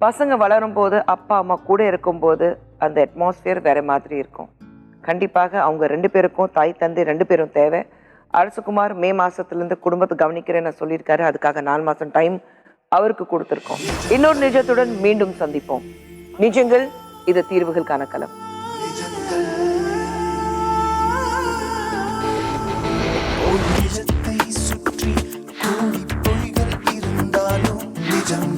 Speaker 2: பசங்க வளரும் போது அப்பா அம்மா கூட இருக்கும்போது அந்த அட்மாஸ்பியர் வேற மாதிரி இருக்கும். கண்டிப்பாக அவங்க 2 பேருக்கும் தாய் தந்தை 2 பேரும் தேவை. அரசகுமார் மே மாசத்துலேருந்து குடும்பத்தை கவனிக்கிறேன்னு சொல்லியிருக்காரு. அதுக்காக 4 மாசம் டைம் அவருக்கு கொடுத்துருக்கோம். இன்னொரு நிஜத்துடன் மீண்டும் சந்திப்போம். நிஜங்கள் இது தீர்வுகளுக்கான களம்.
Speaker 1: நிஜத்தை சுற்றி கோடி பொய்கள் இருந்தாலும் நிஜம்